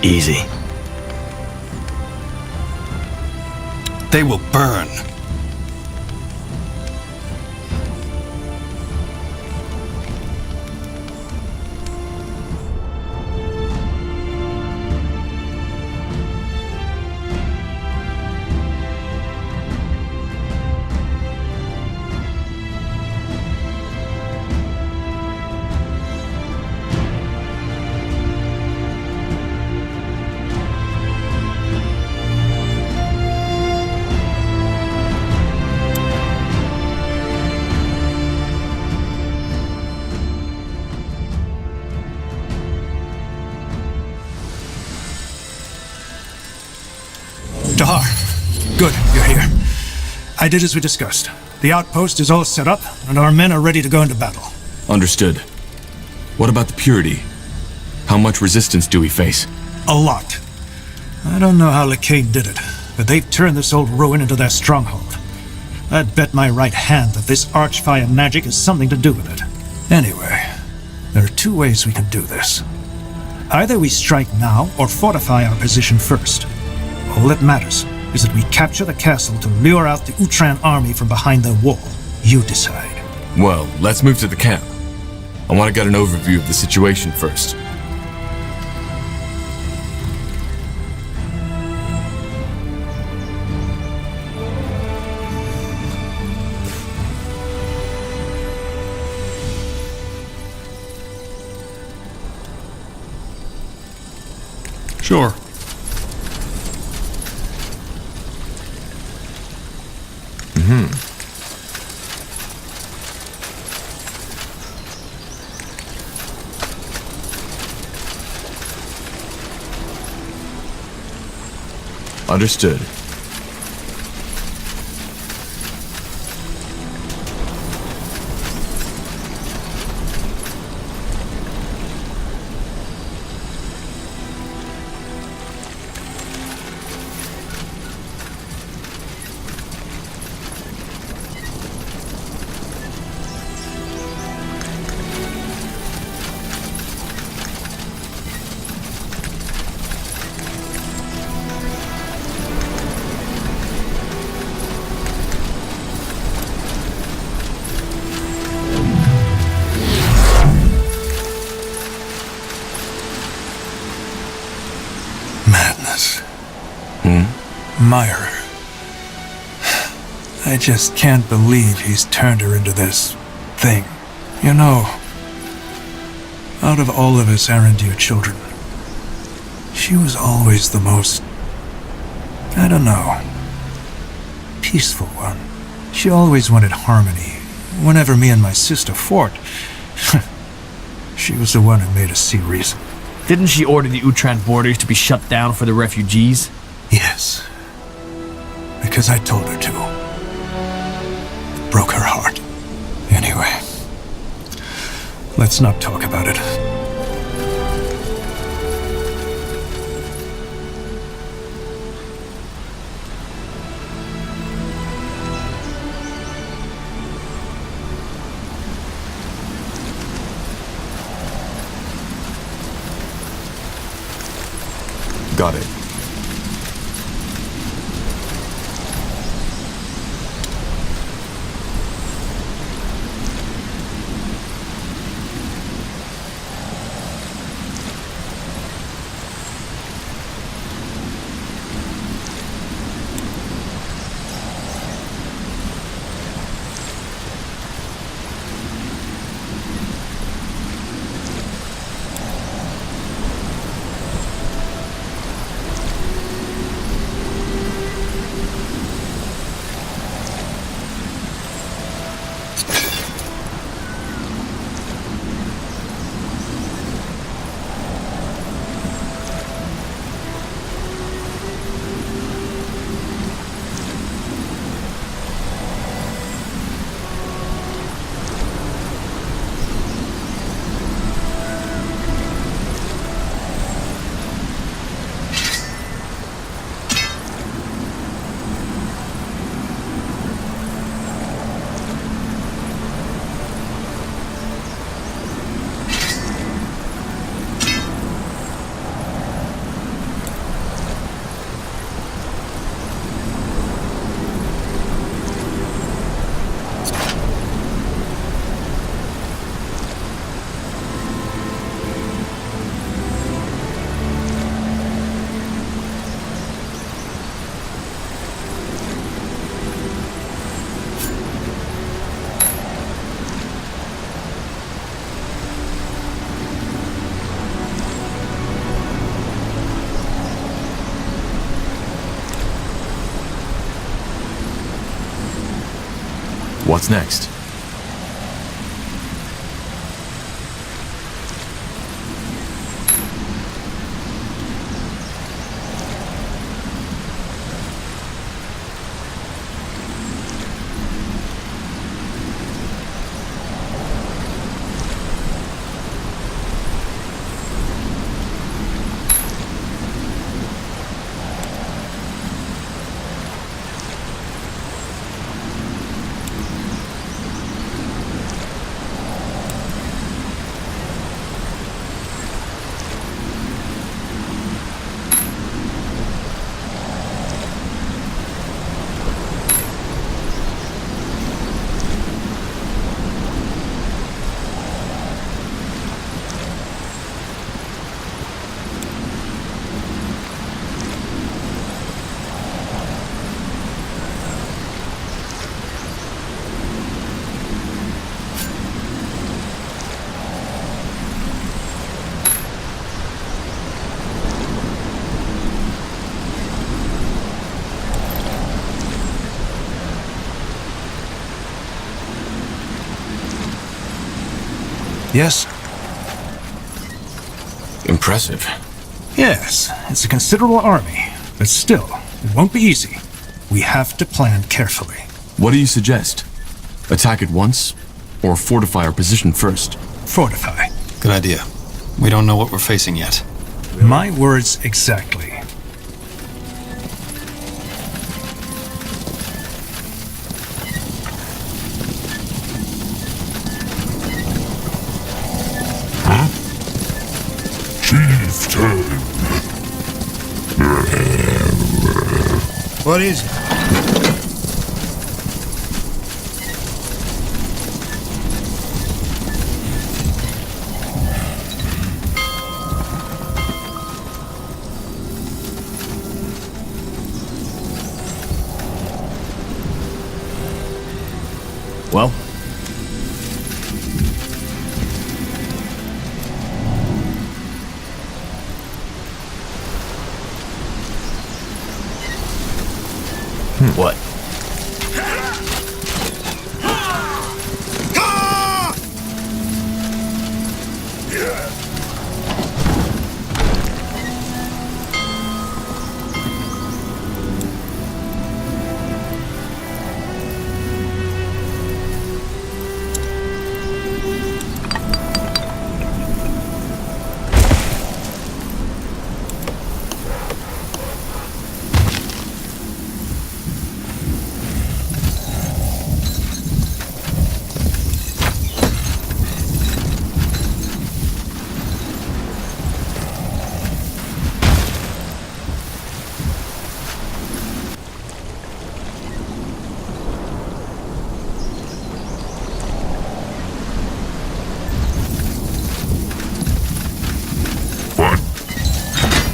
Easy. They will burn. Dahar, good, you're here. I did as we discussed. The outpost is all set up, and our men are ready to go into battle. Understood. What about the purity? How much resistance do we face? A lot. I don't know how Lacane did it, but they've turned this old ruin into their stronghold. I'd bet my right hand that this archfire magic has something to do with it. Anyway, there are two ways we can do this. Either we strike now, or fortify our position first. All that matters is that we capture the castle to lure out the Utran army from behind their wall. You decide. Well, let's move to the camp. I want to get an overview of the situation first. Sure. Understood. Myra. I just can't believe he's turned her into this thing. You know, out of all of us Arendir children, she was always the most, I don't know, peaceful one. She always wanted harmony. Whenever me and my sister fought, she was the one who made us see reason. Didn't she order the Utran borders to be shut down for the refugees? Yes. Because I told her to. It broke her heart. Anyway, let's not talk about it. Got it. What's next? Yes? Impressive. Yes, it's a considerable army, but still, it won't be easy. We have to plan carefully. What do you suggest? Attack at once, or fortify our position first? Fortify. Good idea. We don't know what we're facing yet. My words exactly. What is it? Well, what?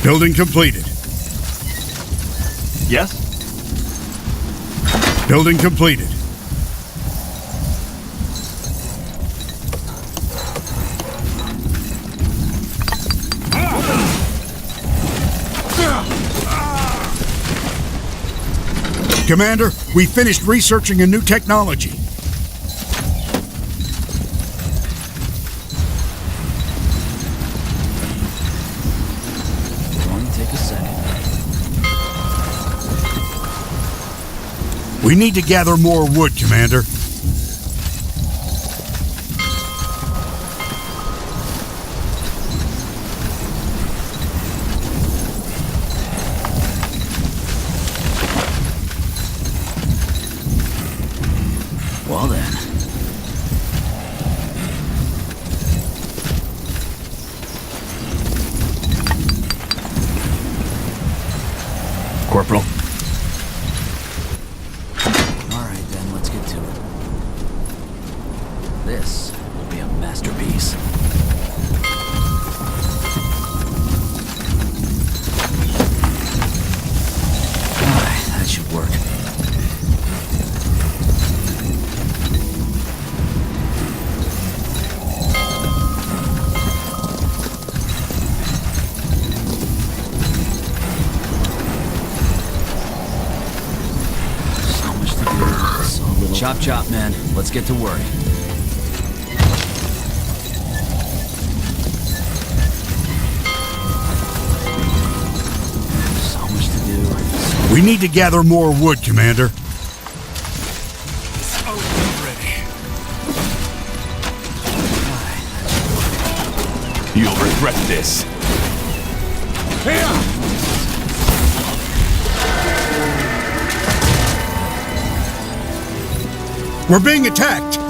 Building completed. Yes? Building completed. Commander, we finished researching a new technology. We need to gather more wood, Commander. Well then. Corporal. Alright then, let's get to it. This will be a masterpiece. Alright, that should work. So much to do, so little Chop chop, man. Let's get to work. So much to do. We need to gather more wood, Commander. You'll regret this. We're being attacked.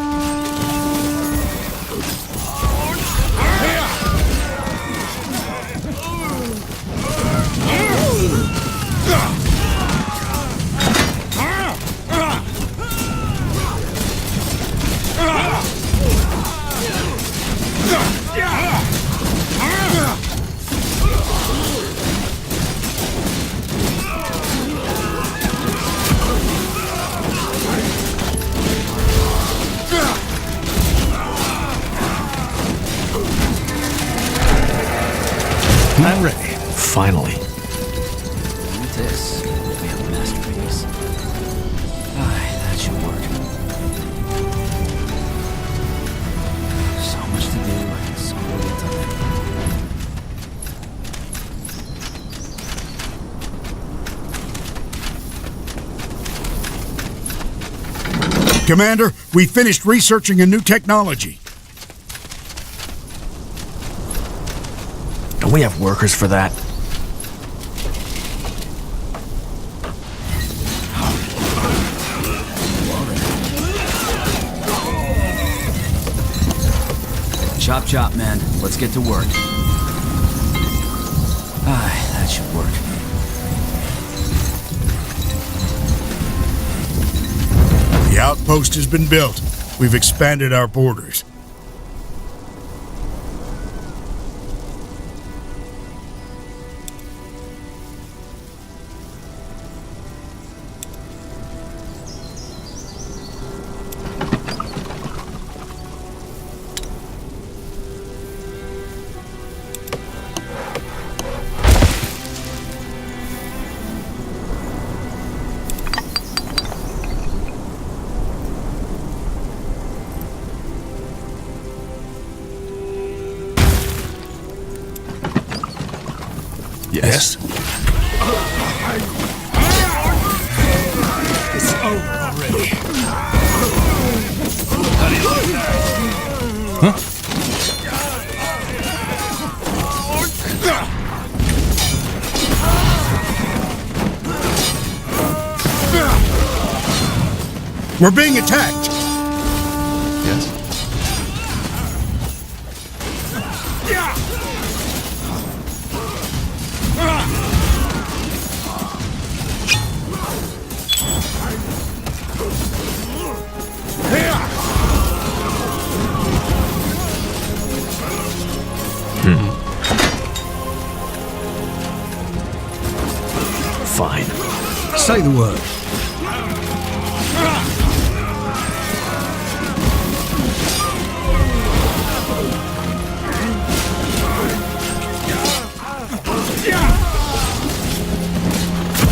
I'm ready. Finally. This will be a masterpiece. That should work. So much to do, so little time. Commander, we finished researching a new technology. Don't we have workers for that? Chop chop, man. Let's get to work. That should work. The outpost has been built. We've expanded our borders. Yes. It's over already. We're being attacked. Yes. Fine. Say the word.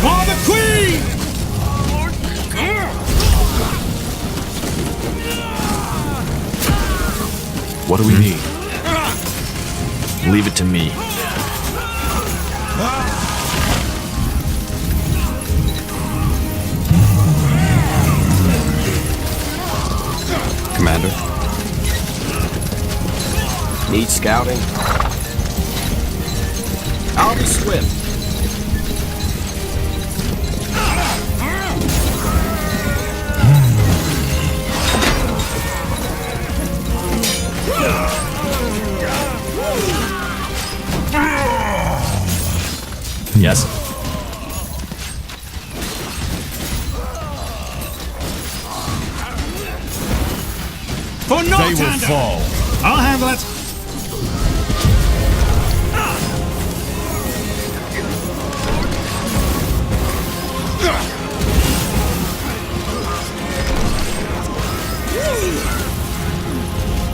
For the Queen! What do we need? Leave it to me. Commander? Need scouting? I'll be swift. Yes. For no They will fall. I'll handle it.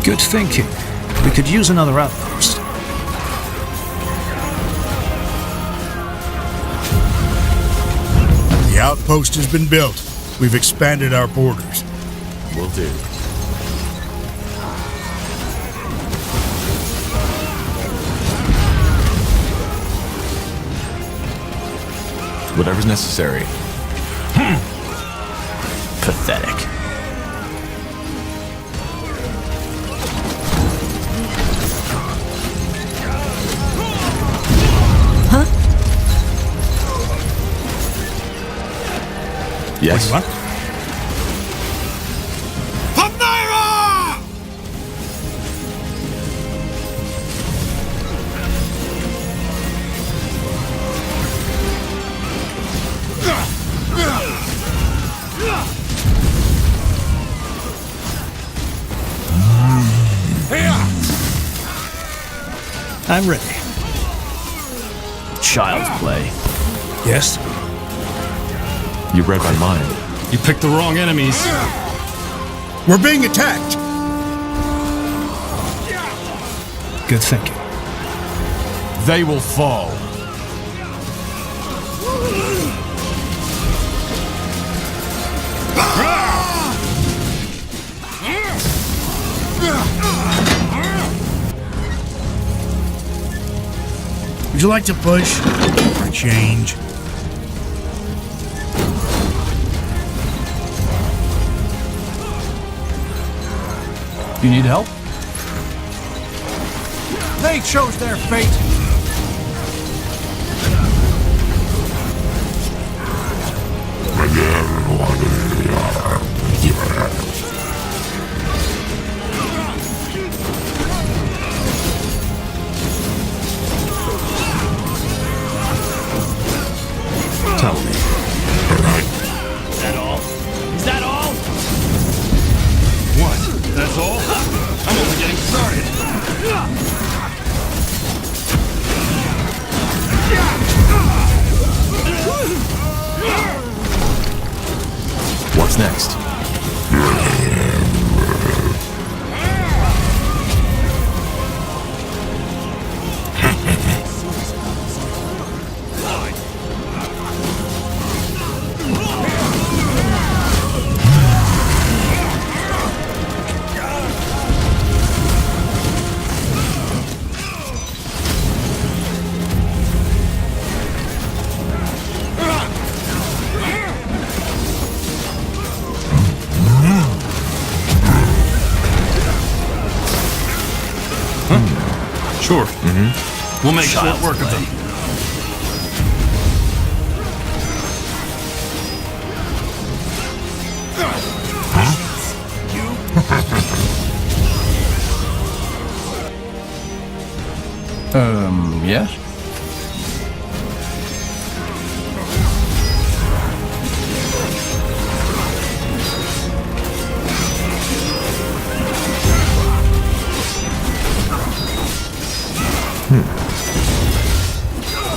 Good thinking. We could use another outpost. The outpost has been built. We've expanded our borders. Will do. Whatever's necessary. Pathetic. Yes. What? Myra! I'm ready. Child's play. Yes? You read my mind. You picked the wrong enemies. We're being attacked! Good thinking. They will fall. Would you like to push? For a change? You need help? They chose their fate! Tell me. Is that all? Is that all? What? That's all? I'm only getting started. What's next? Sure. We'll make short work of them. Yes?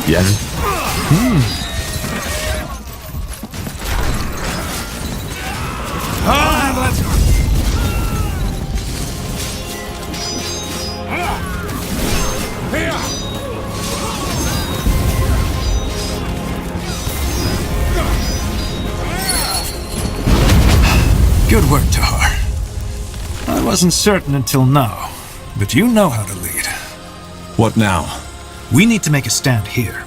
Yes? Good work, Tahar. I wasn't certain until now, but you know how to lead. What now? We need to make a stand here.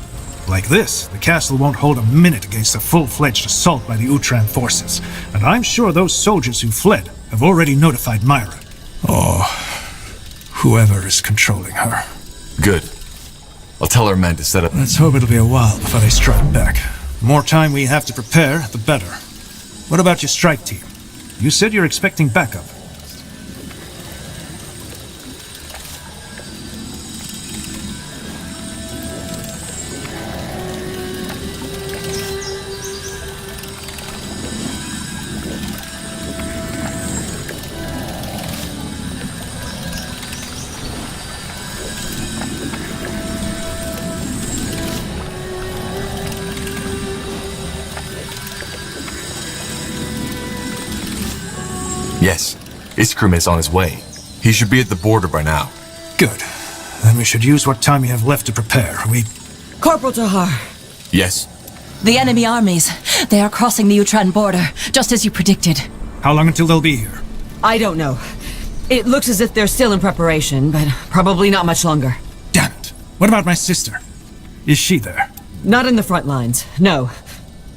Like this, the castle won't hold a minute against a full-fledged assault by the Utran forces, and I'm sure those soldiers who fled have already notified Myrah. Or whoever is controlling her. Good. I'll tell our men to set up. Let's hope it'll be a while before they strike back. The more time we have to prepare, the better. What about your strike team? You said you're expecting backup. Yes. Isgrimm is on his way. He should be at the border by now. Good. Then we should use what time we have left to prepare. Corporal Tahar, Yes. the enemy armies. They are crossing the Utran border, just as you predicted. How long until they'll be here? I don't know. It looks as if they're still in preparation, but probably not much longer. Damn it. What about my sister? Is she there? Not in the front lines, no.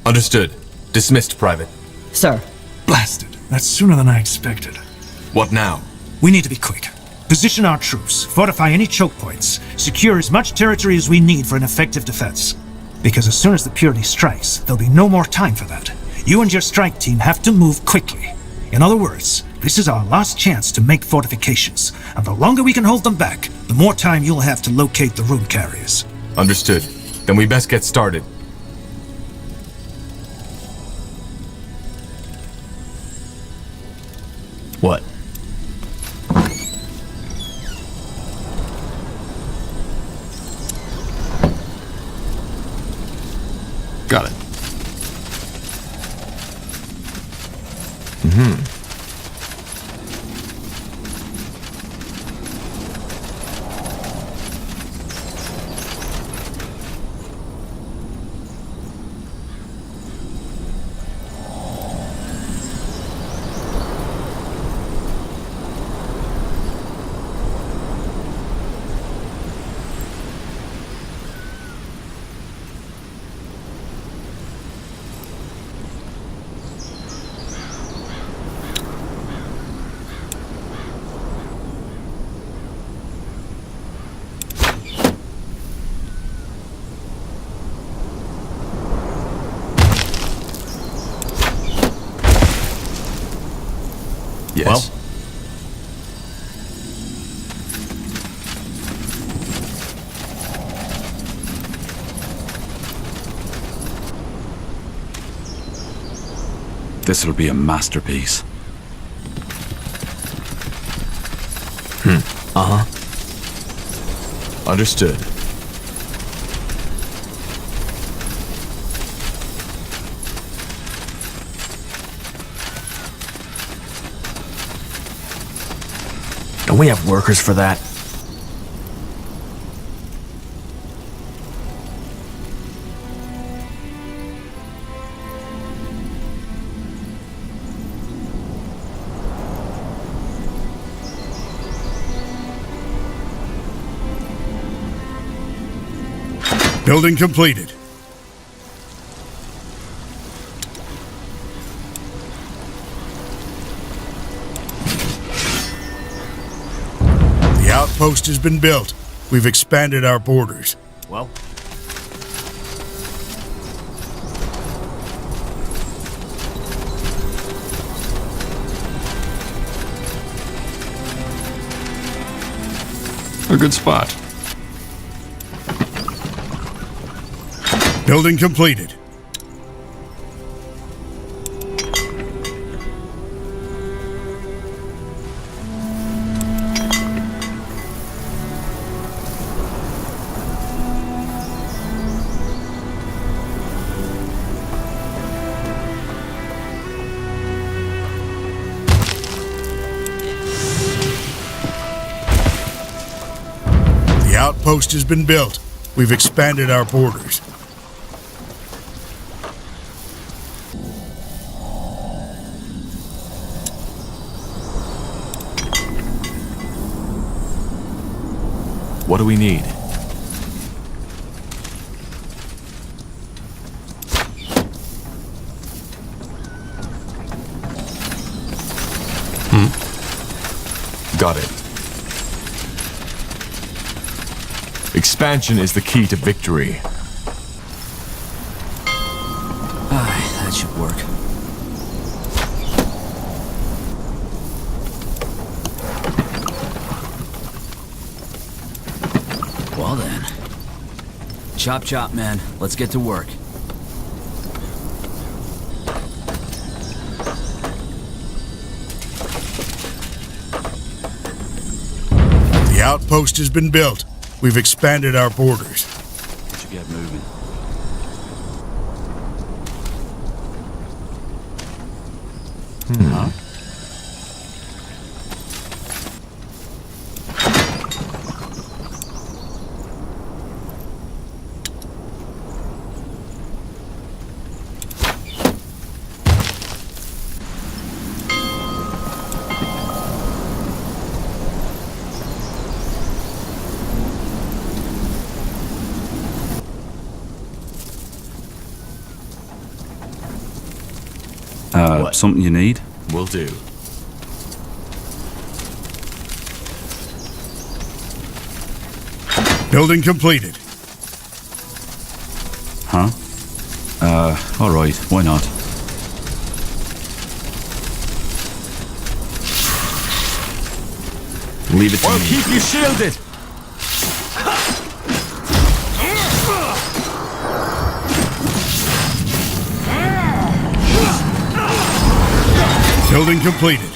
Understood. Dismissed, Private. Sir. Blasted. That's sooner than I expected. What now? We need to be quick. Position our troops, fortify any choke points, secure as much territory as we need for an effective defense. Because as soon as the Purity strikes, there'll be no more time for that. You and your strike team have to move quickly. In other words, this is our last chance to make fortifications, and the longer we can hold them back, the more time you'll have to locate the rune carriers. Understood. Then we best get started. What? Got it. Yes. Well? This'll be a masterpiece. Uh-huh. Understood. Don't we have workers for that? Building completed. The outpost has been built. We've expanded our borders. Well? A good spot. Building completed. The outpost has been built. We've expanded our borders. What do we need? Got it. Expansion is the key to victory. That should work. Well then. Chop chop, man. Let's get to work. The outpost has been built. We've expanded our borders. Should get moving. Huh? Something you need? Will do. Building completed. Huh? Alright, why not? Leave it to I'll me. keep you shielded! Building completed.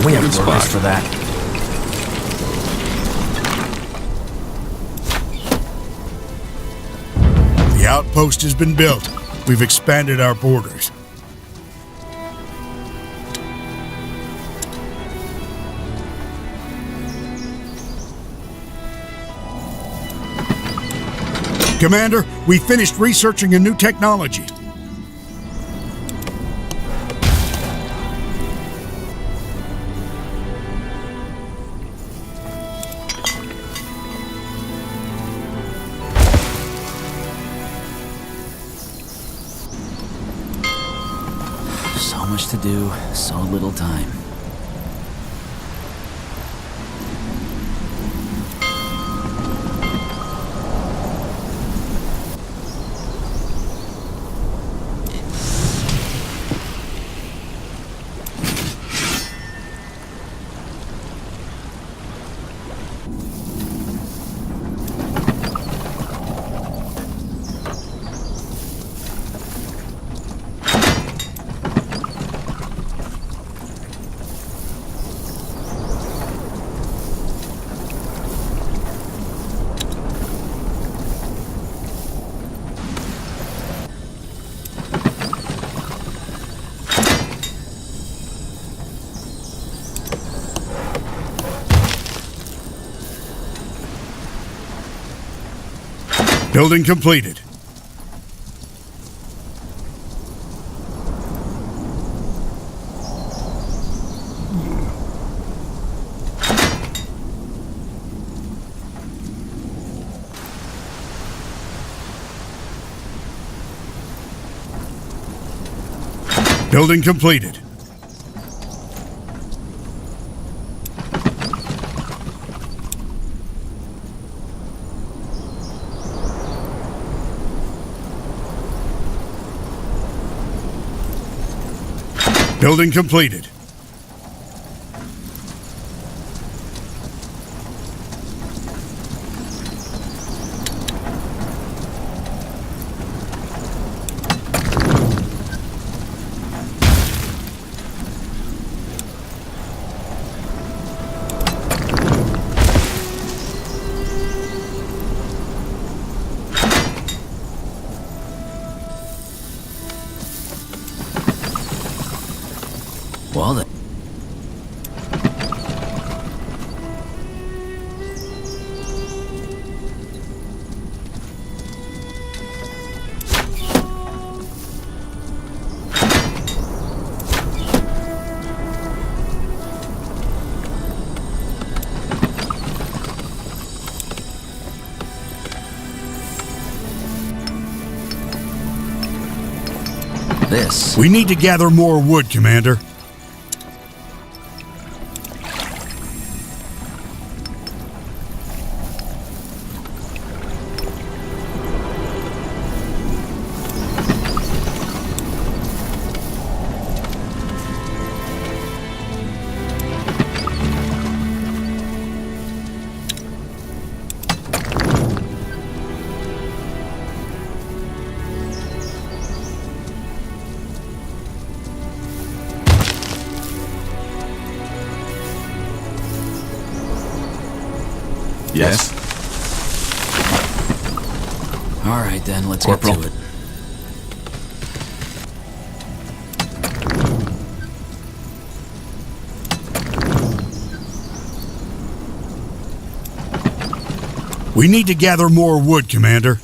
We have workers for that. The outpost has been built. We've expanded our borders. Commander, we finished researching a new technology. So much to do, so little time. Building completed. Building completed. Building completed. Well then. This. We need to gather more wood, Commander. Yes? All right then, let's Corporal. get to it. We need to gather more wood, Commander.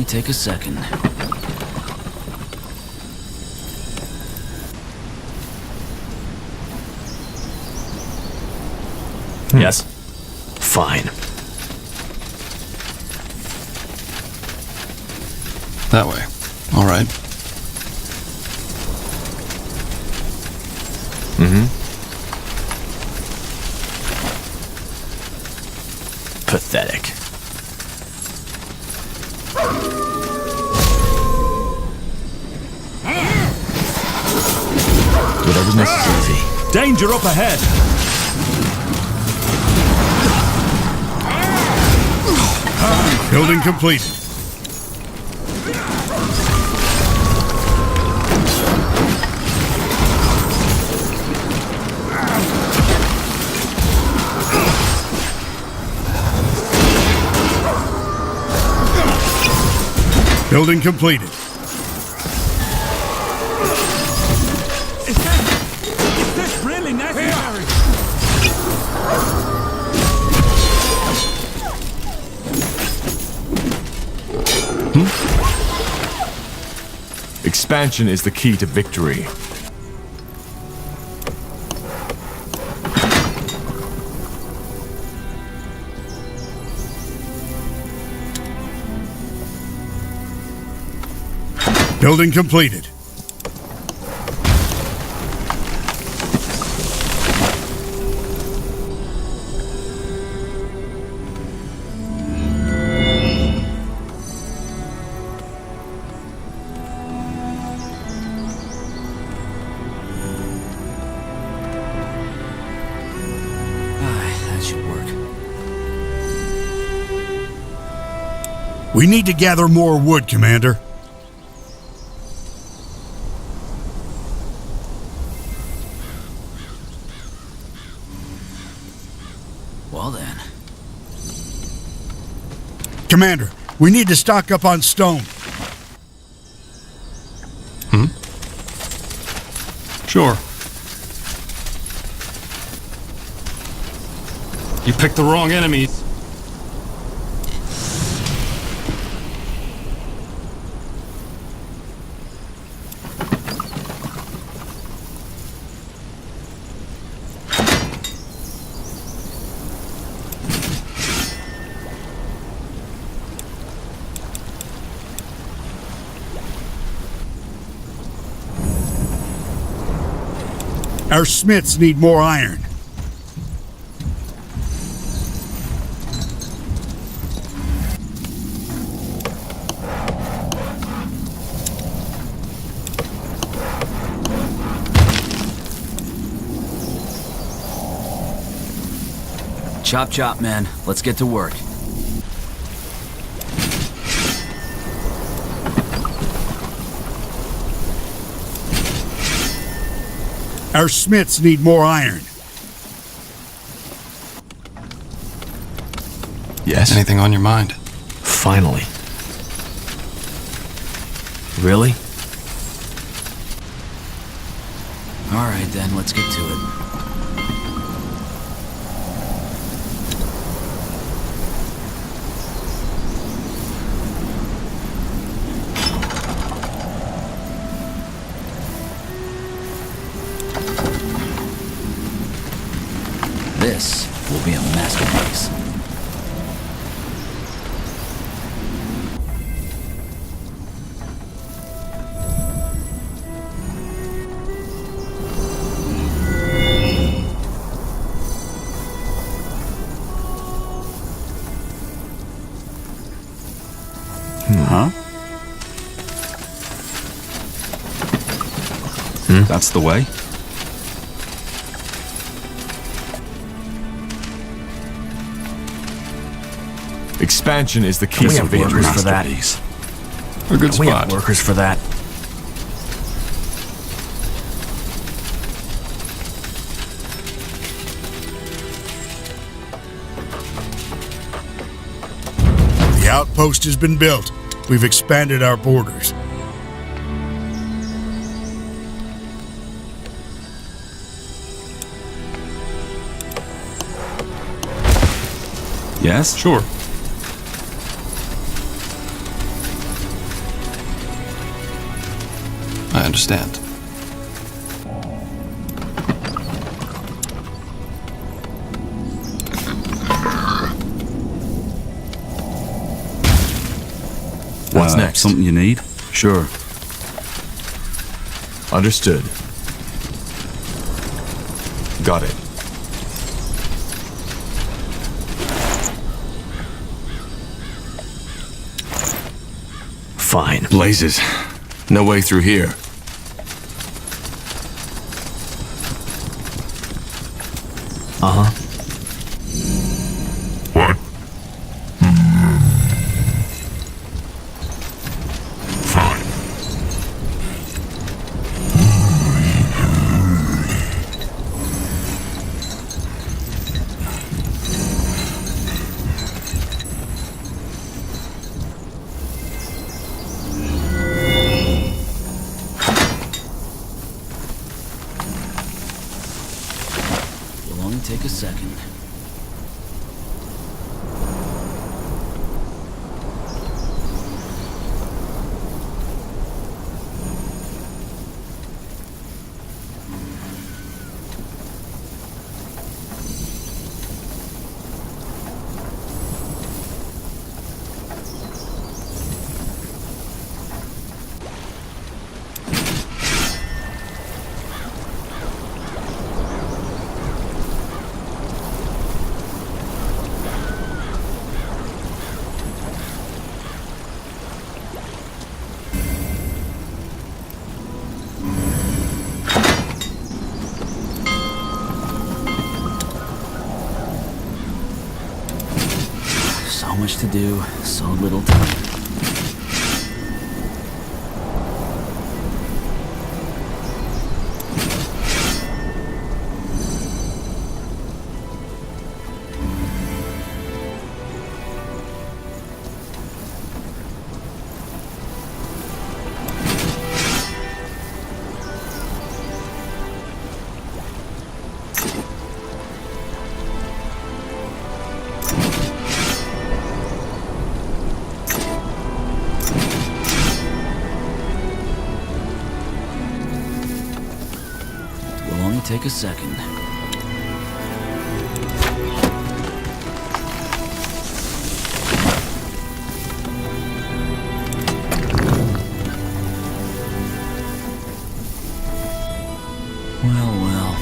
only take a second. Yes? Fine. That way. All right. Pathetic. Whatever's necessary. Danger up ahead! Building completed. Building completed. Is this really necessary? Expansion is the key to victory. Building completed. That should work. We need to gather more wood, Commander. Well then. Commander, we need to stock up on stone. Sure. You picked the wrong enemies. Our smiths need more iron. Chop chop, man. Let's get to work. Our smiths need more iron. Yes? Anything on your mind? Finally. Really? All right, then. Let's get to it. This will be a masterpiece. Huh? That's the way. Expansion is the key We to have victory. workers for that. A good We have spot. workers for that. The outpost has been built. We've expanded our borders. Yes? Sure. understand. What's next? Something you need? Sure. Understood. Got it. Fine. Blazes. No way through here. Uh-huh. What? Fine. It'll only take a second. So much to do, so little time. Will only take a second. Well, well.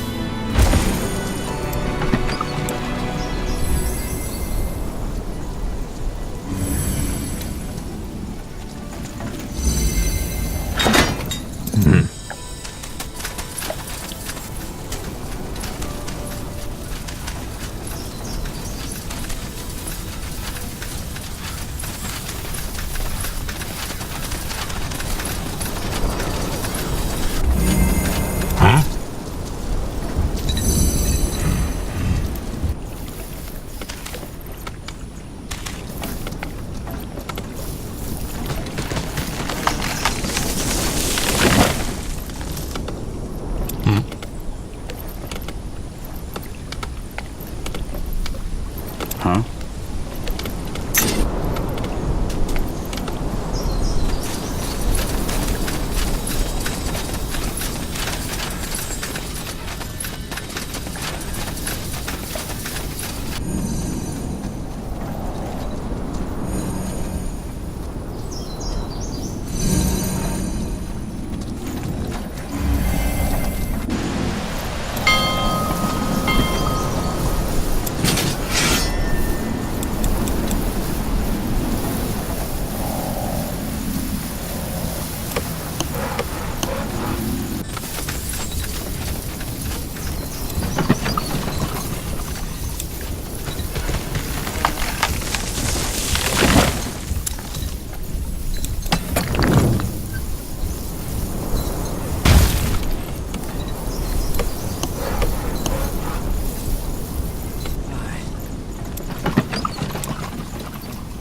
Huh? Huh?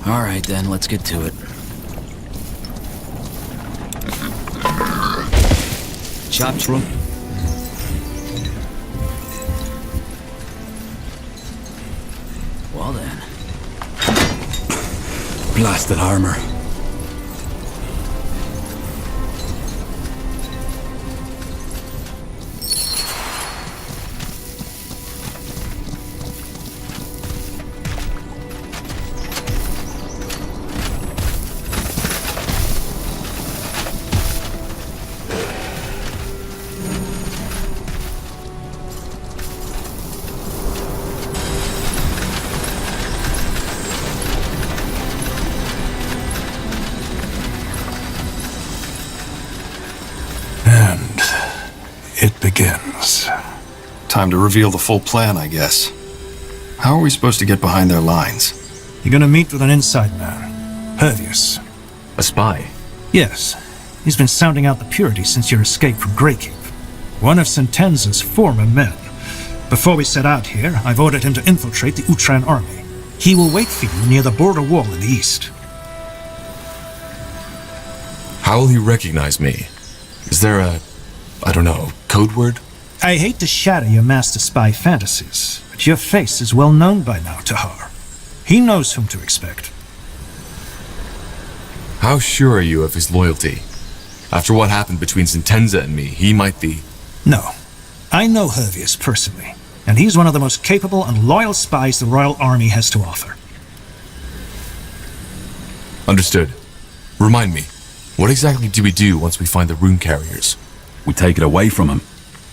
All right, then, let's get to it. Chop chop. Well then. Blasted armor. It begins. Time to reveal the full plan, I guess. How are we supposed to get behind their lines? You're gonna meet with an inside man, Hervius. A spy? Yes, he's been sounding out the purity since your escape from Greykeep. One of Sentenza's former men. Before we set out here, I've ordered him to infiltrate the Utran army. He will wait for you near the border wall in the east. How will he recognize me? Is there a, I don't know, code word? I hate to shatter your master spy fantasies, but your face is well known by now to Har. He knows whom to expect. How sure are you of his loyalty? After what happened between Sentenza and me, he might be... No. I know Hervius personally, and he's one of the most capable and loyal spies the Royal Army has to offer. Understood. Remind me, what exactly do we do once we find the rune carriers? We take it away from him.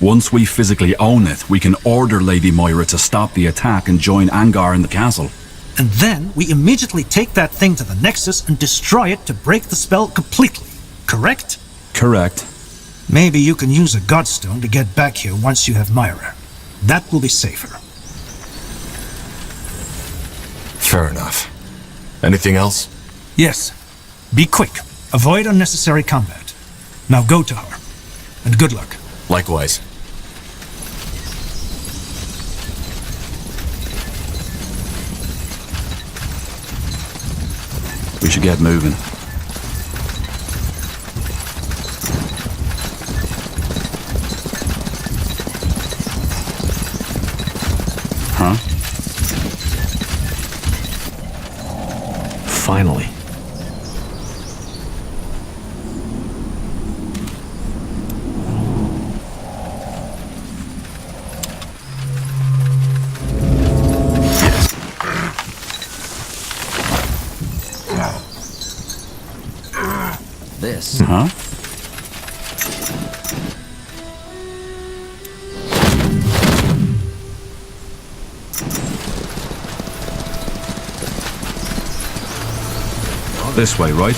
Once we physically own it, we can order Lady Myra to stop the attack and join Angar in the castle. And then we immediately take that thing to the Nexus and destroy it to break the spell completely. Correct? Correct. Maybe you can use a Godstone to get back here once you have Myrah. That will be safer. Fair enough. Anything else? Yes. Be quick. Avoid unnecessary combat. Now go to her. And good luck. Likewise. We should get moving. Huh? Finally. This. Huh? This way, right?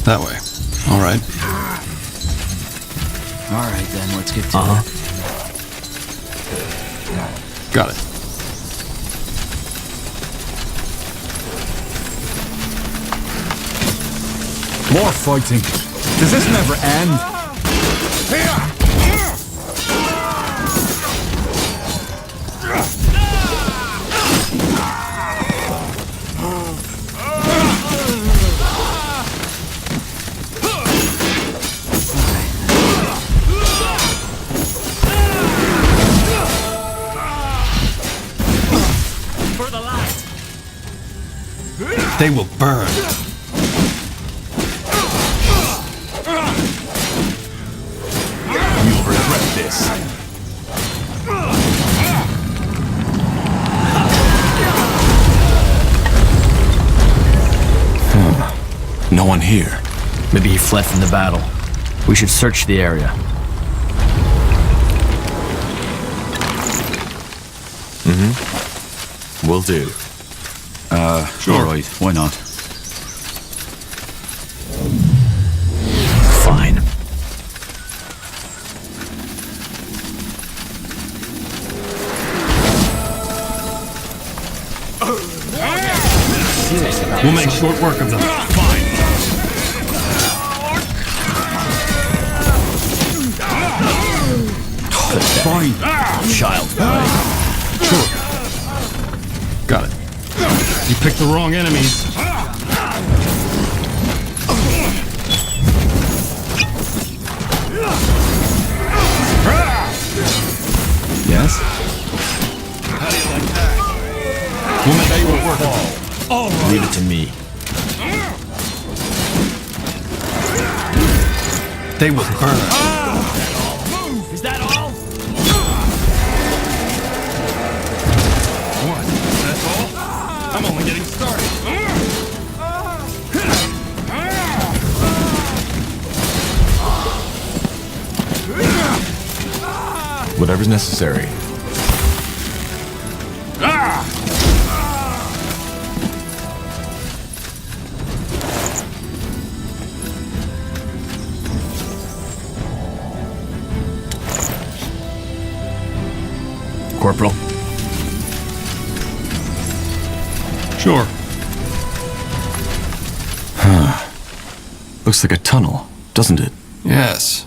That way. All right. All right, then, let's get to it. Got it. More fighting. Does this never end? They will burn. You'll regret this. No one here. Maybe he fled from the battle. We should search the area. Will do. Sure. All right, why not? Fine. We'll make short work of them. Fine. Fine. Child's play. Sure. Got it. You picked the wrong enemies. Yes? How do you like that? We'll make short work of them. All right. Leave it to me. They will burn. Is that all? What? That's all? I'm only getting started. Whatever's necessary. Corporal. Sure. Looks like a tunnel, doesn't it? Yes.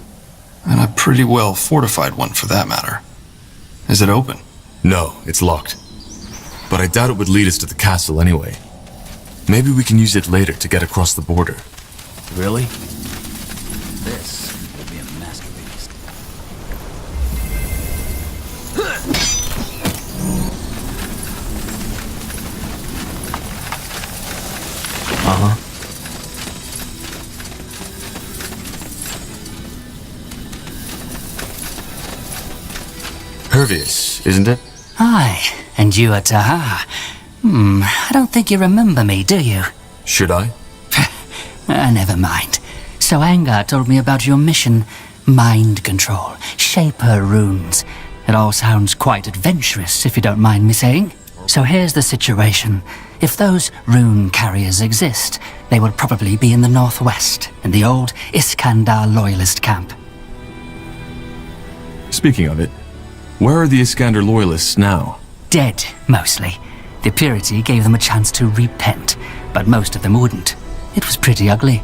And a pretty well fortified one for that matter. Is it open? No, it's locked. But I doubt it would lead us to the castle anyway. Maybe we can use it later to get across the border. Really? This will be a masterpiece. Uh-huh. Hervius, isn't it? Aye, and you are Taha. I don't think you remember me, do you? Should I? Never mind. So Angar told me about your mission. Mind control. Shape her runes. It all sounds quite adventurous, if you don't mind me saying. So here's the situation. If those rune carriers exist, they would probably be in the northwest, in the old Iskander loyalist camp. Speaking of it, where are the Iskander loyalists now? Dead, mostly. The purity gave them a chance to repent, but most of them wouldn't. It was pretty ugly.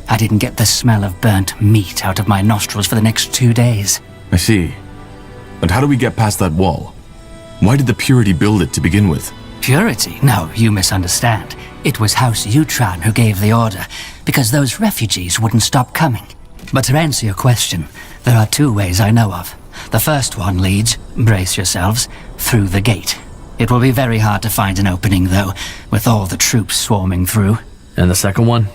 I didn't get the smell of burnt meat out of my nostrils for the next 2 days. I see. But how do we get past that wall? Why did the purity build it to begin with? Purity? No, you misunderstand. It was House Utran who gave the order, because those refugees wouldn't stop coming. But to answer your question, there are 2 ways I know of. The first one leads, brace yourselves, through the gate. It will be very hard to find an opening, though, with all the troops swarming through. And the second one?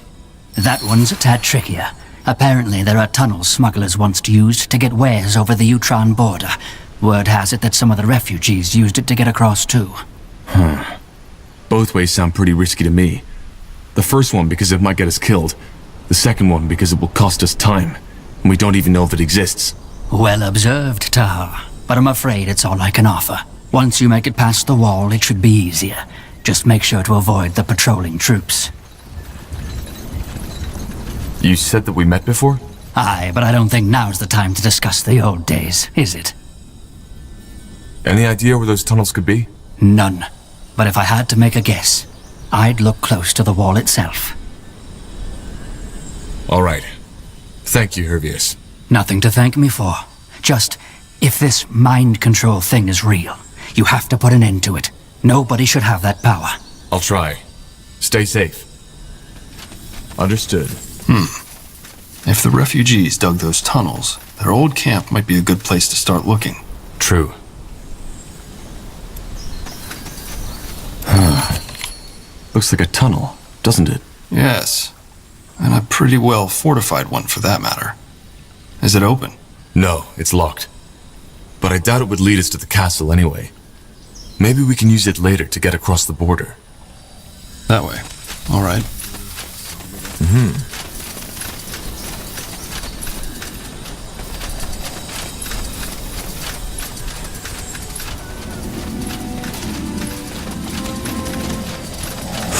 That one's a tad trickier. Apparently there are tunnels smugglers once used to get wares over the Utran border. Word has it that some of the refugees used it to get across too. Both ways sound pretty risky to me. The first one because it might get us killed. The second one because it will cost us time. And we don't even know if it exists. Well observed, Taha. But I'm afraid it's all I can offer. Once you make it past the wall, it should be easier. Just make sure to avoid the patrolling troops. You said that we met before? Aye, but I don't think now's the time to discuss the old days, is it? Any idea where those tunnels could be? None. But if I had to make a guess, I'd look close to the wall itself. All right. Thank you, Hervius. Nothing to thank me for. Just, if this mind control thing is real, you have to put an end to it. Nobody should have that power. I'll try. Stay safe. Understood. If the refugees dug those tunnels, their old camp might be a good place to start looking. True. Looks like a tunnel, doesn't it? Yes. And a pretty well fortified one for that matter. Is it open? No, it's locked. But I doubt it would lead us to the castle anyway. Maybe we can use it later to get across the border. That way. All right.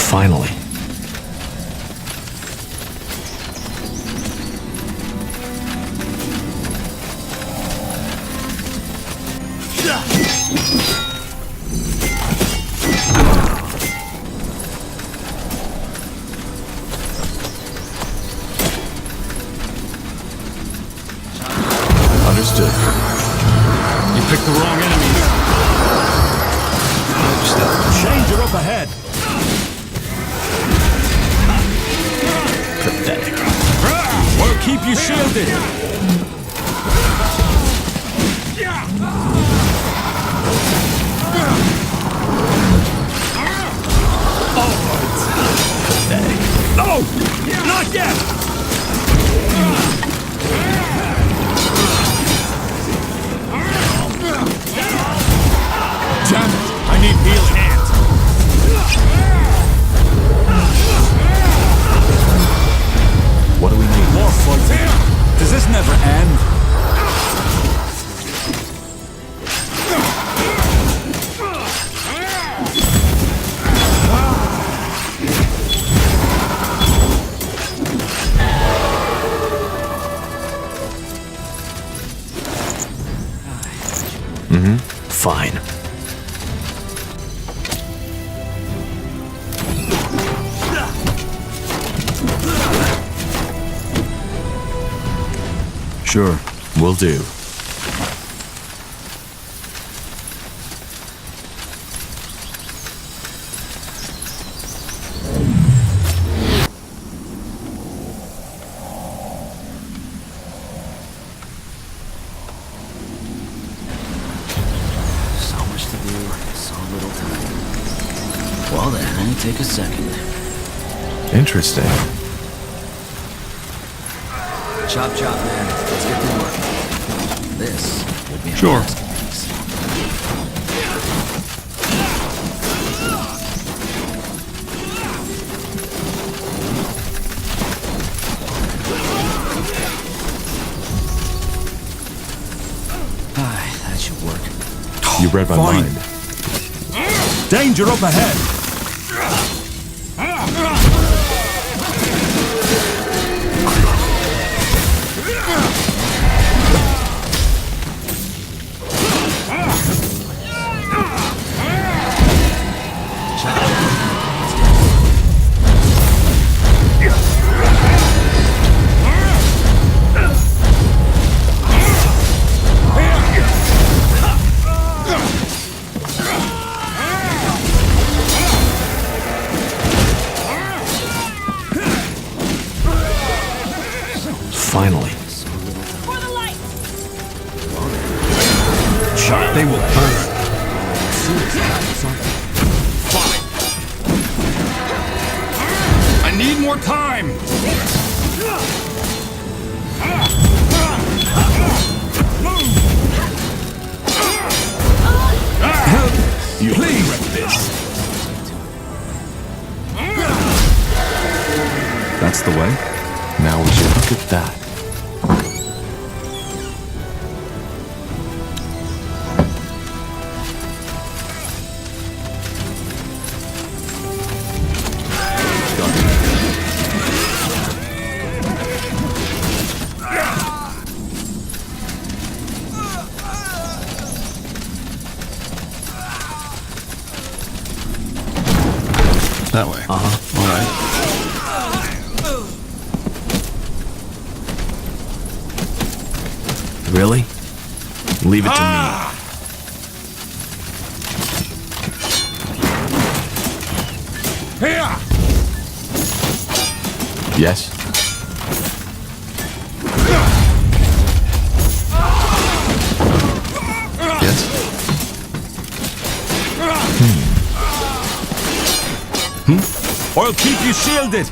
Finally. Understood. You picked the wrong enemy. Danger up ahead. Pathetic. We'll keep you shielded. Pathetic. No! Not yet! Damn it! I need healing hands. What do we need? More fighting. Does this never end? Fine. Sure. Will do. So much to do, so little time. Well then, only take a second. Interesting. Chop chop, man. Let's get to work. This will be a Sure. masterpiece. That should work. You read my Fine. mind. Danger up ahead! Finally. Shot, they will burn. I need more time! You please this. That's the way? Now we should look at that. That way. All right. Really? Leave it to me. Yes? Yes? I'll keep you shielded!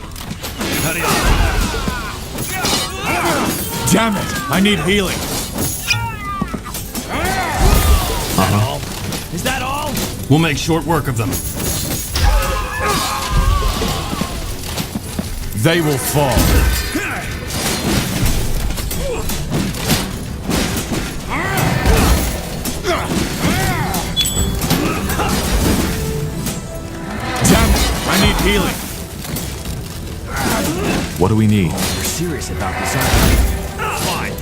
Damn it! I need healing! Is that all? We'll make short work of them. They will fall. Damn it! I need healing. What do we need? We're serious about this, aren't we?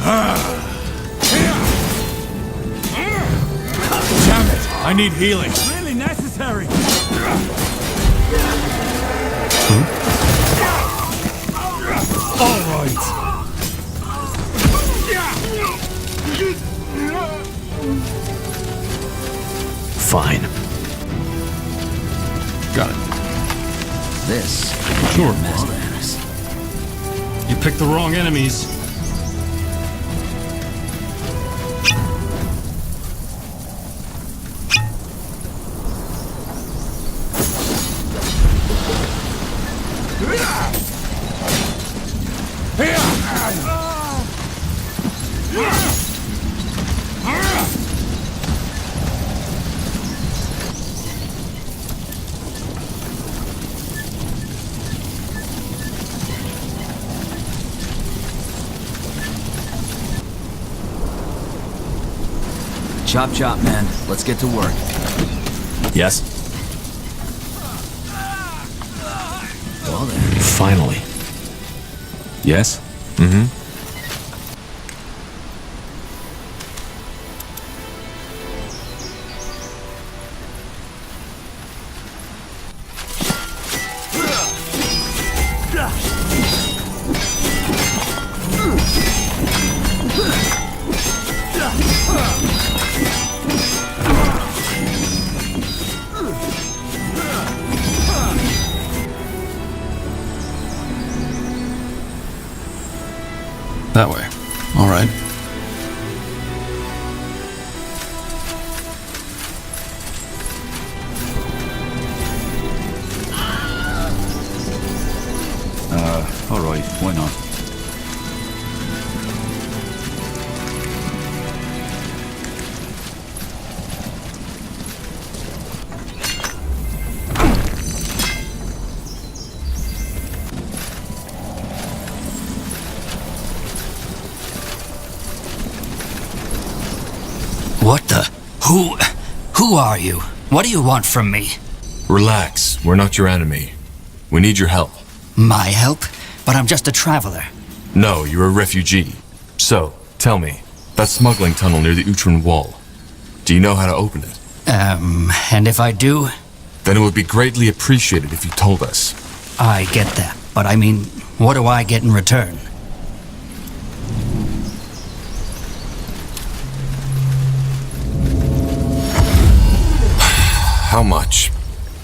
Damn it! I need healing. Really necessary. All right. Fine. Got it. This Sure. masterpiece. You picked the wrong enemies. Chop chop, man. Let's get to work. Yes? Well then. Finally. Yes? Mm-hmm. What the? Who are you? What do you want from me? Relax, we're not your enemy. We need your help. My help? But I'm just a traveler. No, you're a refugee. So, tell me, that smuggling tunnel near the Utran wall, do you know how to open it? And if I do? Then it would be greatly appreciated if you told us. I get that, but I mean, what do I get in return? How much?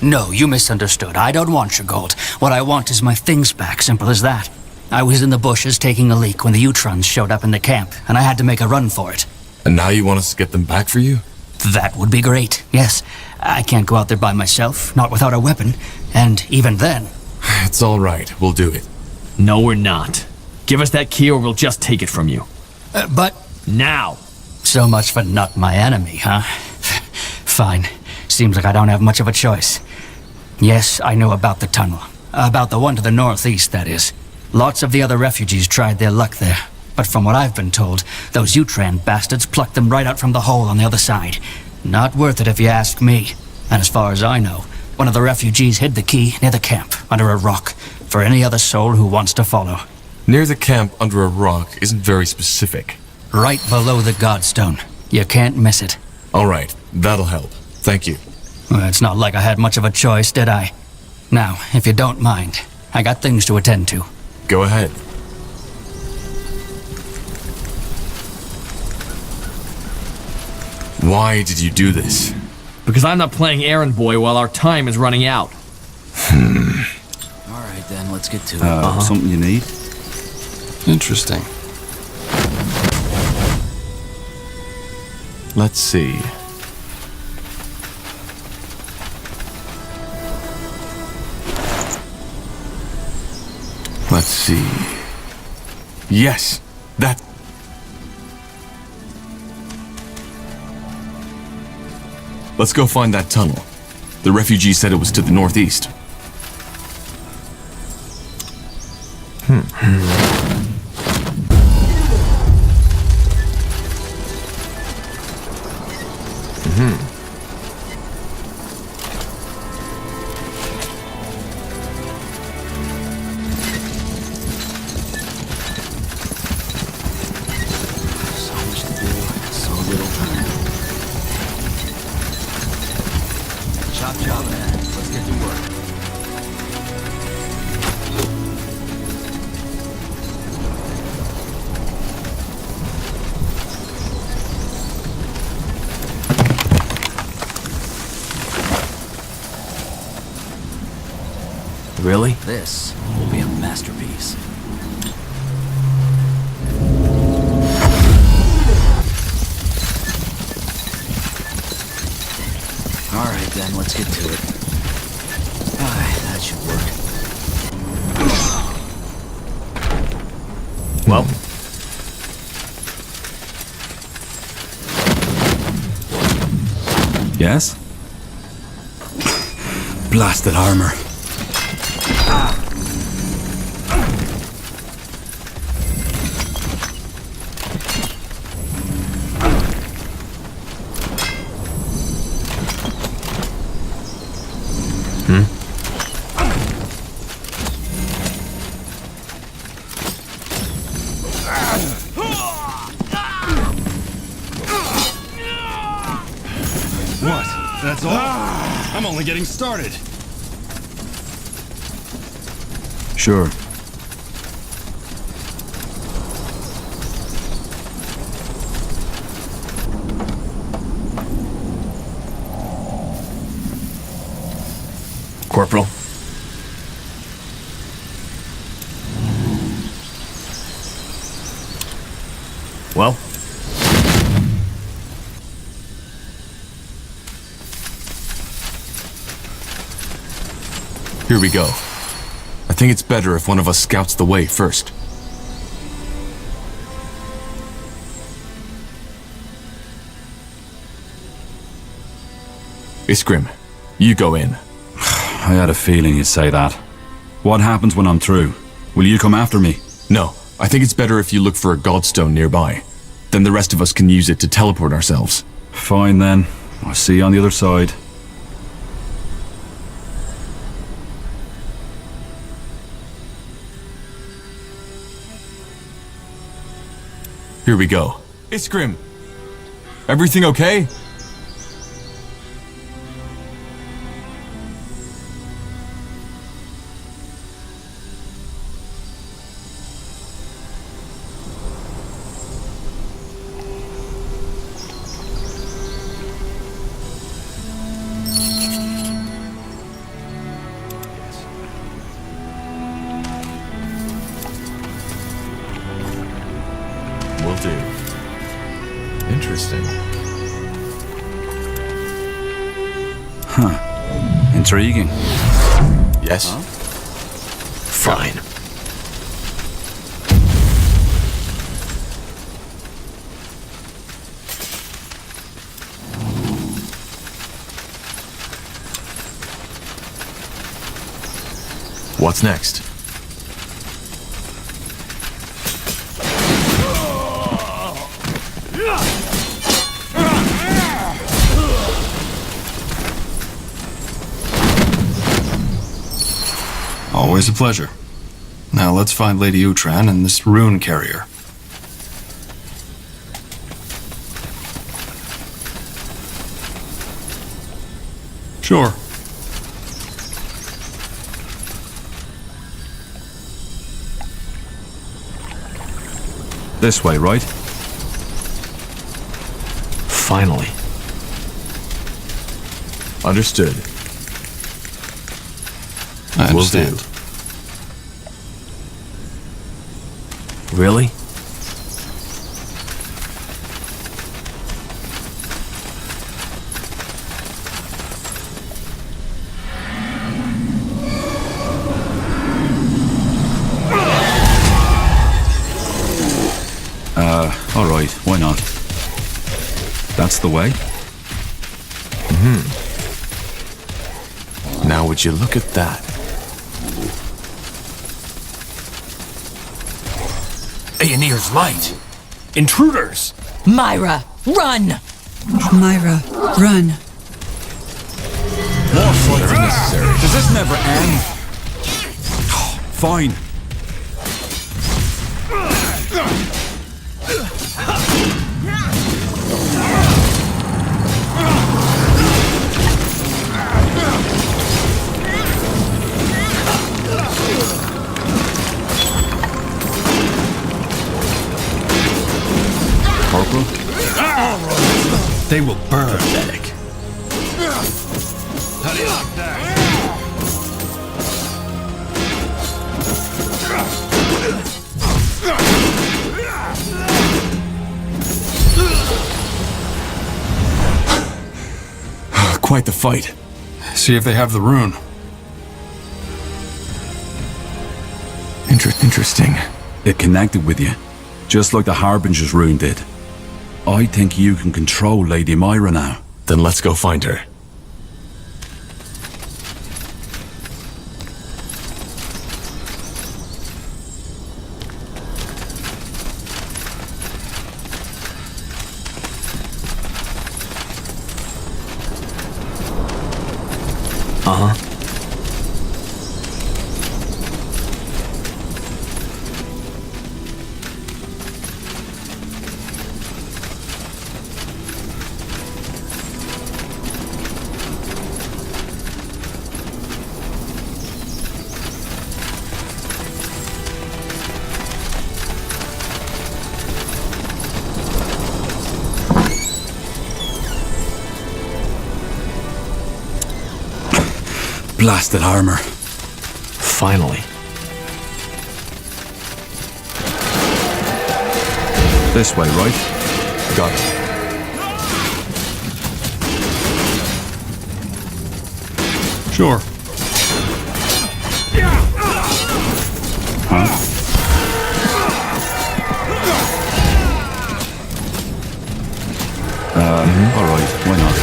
No, you misunderstood. I don't want your gold. What I want is my things back, simple as that. I was in the bushes taking a leak when the Utrons showed up in the camp, and I had to make a run for it. And now you want us to get them back for you? That would be great, yes. I can't go out there by myself, not without a weapon, and even then... It's all right, we'll do it. No, we're not. Give us that key or we'll just take it from you. But... Now! So much for not my enemy, huh? Fine. Seems like I don't have much of a choice. Yes, I know about the tunnel. About the one to the northeast, that is. Lots of the other refugees tried their luck there. But from what I've been told, those Utran bastards plucked them right out from the hole on the other side. Not worth it if you ask me. And as far as I know, one of the refugees hid the key near the camp, under a rock, for any other soul who wants to follow. Near the camp under a rock isn't very specific. Right below the Godstone. You can't miss it. All right, that'll help. Thank you. Well, it's not like I had much of a choice, did I? Now, if you don't mind, I got things to attend to. Go ahead. Why did you do this? Because I'm not playing errand boy while our time is running out. Alright then, let's get to it. Something you need? Interesting. Let's see. Let's see. Yes, that... Let's go find that tunnel. The refugee said it was to the northeast. So much to do, so little time. Chop chop, man. Let's get to work. Really? This will be a masterpiece. Alright then, let's get to it. That should work. Well, Yes? Blasted armor. What? That's all? I'm only getting started. Sure. Corporal. Well, Here we go. I think it's better if one of us scouts the way first. Isgrimm, you go in. I had a feeling you'd say that. What happens when I'm through? Will you come after me? No, I think it's better if you look for a godstone nearby. Then the rest of us can use it to teleport ourselves. Fine then. I'll see you on the other side. Here we go. Isgrimm! Everything okay? Will do. Interesting. Huh. Intriguing. Yes? Huh? Fine. What's next? Always a pleasure. Now let's find Lady Utran and this rune carrier. Sure. This way, right? Finally. Understood. I Will understand. do. Really? Alright, why not? That's the way? Now would you look at that? Aeonir's light. Intruders. Myra, run! Myra, run. More fights necessary. Does this never end? Fine. Corporal? They will burn. Pathetic. Quite the fight. See if they have the rune. Interesting. It connected with you, just like the Harbinger's rune did. I think you can control Lady Myra now. Then let's go find her. Uh-huh. Blasted armor. Finally. This way, right? Got it. Sure. Huh? Alright, why not?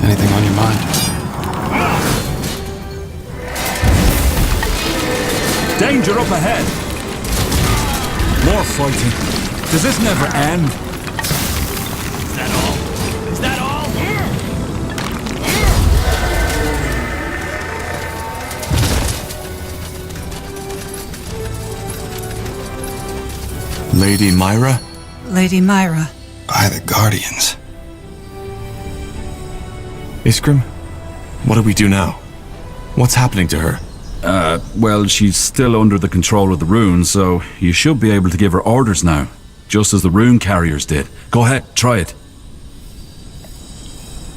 Anything on your mind? Danger up ahead! More fighting. Does this never end? Is that all? Is that all? Lady Myra? Lady Myra. By the Guardians. Isgrimm? What do we do now? What's happening to her? Well, she's still under the control of the rune, so you should be able to give her orders now. Just as the rune carriers did. Go ahead, try it.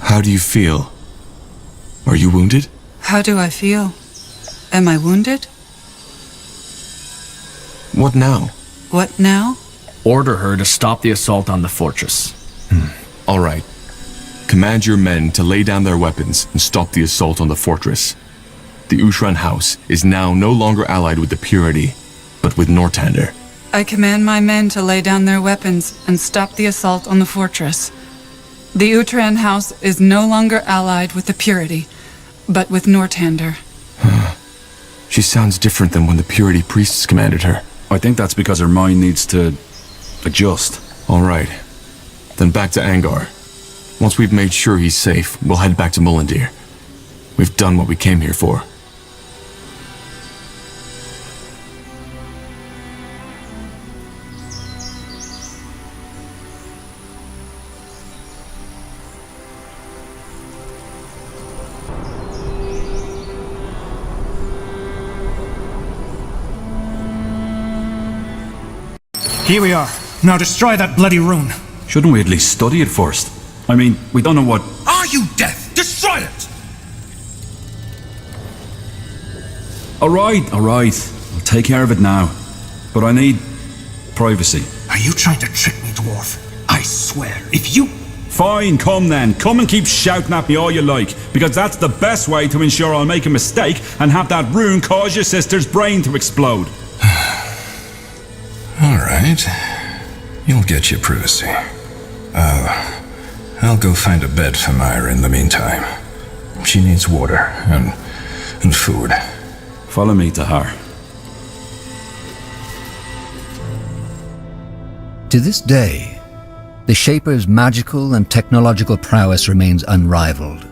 How do you feel? Are you wounded? How do I feel? Am I wounded? What now? What now? Order her to stop the assault on the fortress. All right. Command your men to lay down their weapons and stop the assault on the fortress. The Ushran house is now no longer allied with the Purity, but with Northander. I command my men to lay down their weapons and stop the assault on the fortress. The Uhtran house is no longer allied with the Purity, but with Northander. She sounds different than when the Purity priests commanded her. I think that's because her mind needs to adjust. All right. Then back to Angar. Once we've made sure he's safe, we'll head back to Mullendir. We've done what we came here for. Here we are. Now destroy that bloody rune. Shouldn't we at least study it first? I mean, we don't know what... Are you deaf? Destroy it! Alright. I'll take care of it now. But I need... privacy. Are you trying to trick me, dwarf? I swear, if you... Fine, come then. Come and keep shouting at me all you like, because that's the best way to ensure I'll make a mistake and have that rune cause your sister's brain to explode. All right. You'll get your privacy. I'll go find a bed for Myra in the meantime. She needs water and food. Follow me, Tahar. To this day, the Shaper's magical and technological prowess remains unrivaled.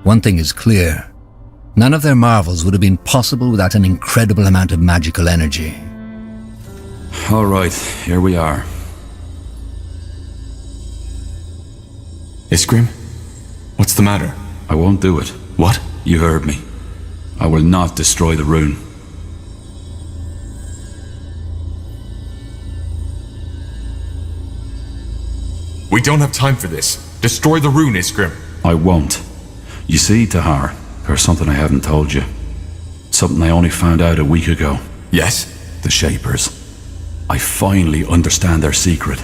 One thing is clear. None of their marvels would have been possible without an incredible amount of magical energy. All right, here we are. Isgrimm? What's the matter? I won't do it. What? You heard me. I will not destroy the rune. We don't have time for this. Destroy the rune, Isgrimm. I won't. You see, Tahar, there's something I haven't told you. Something I only found out a week ago. Yes? The Shapers. I finally understand their secret.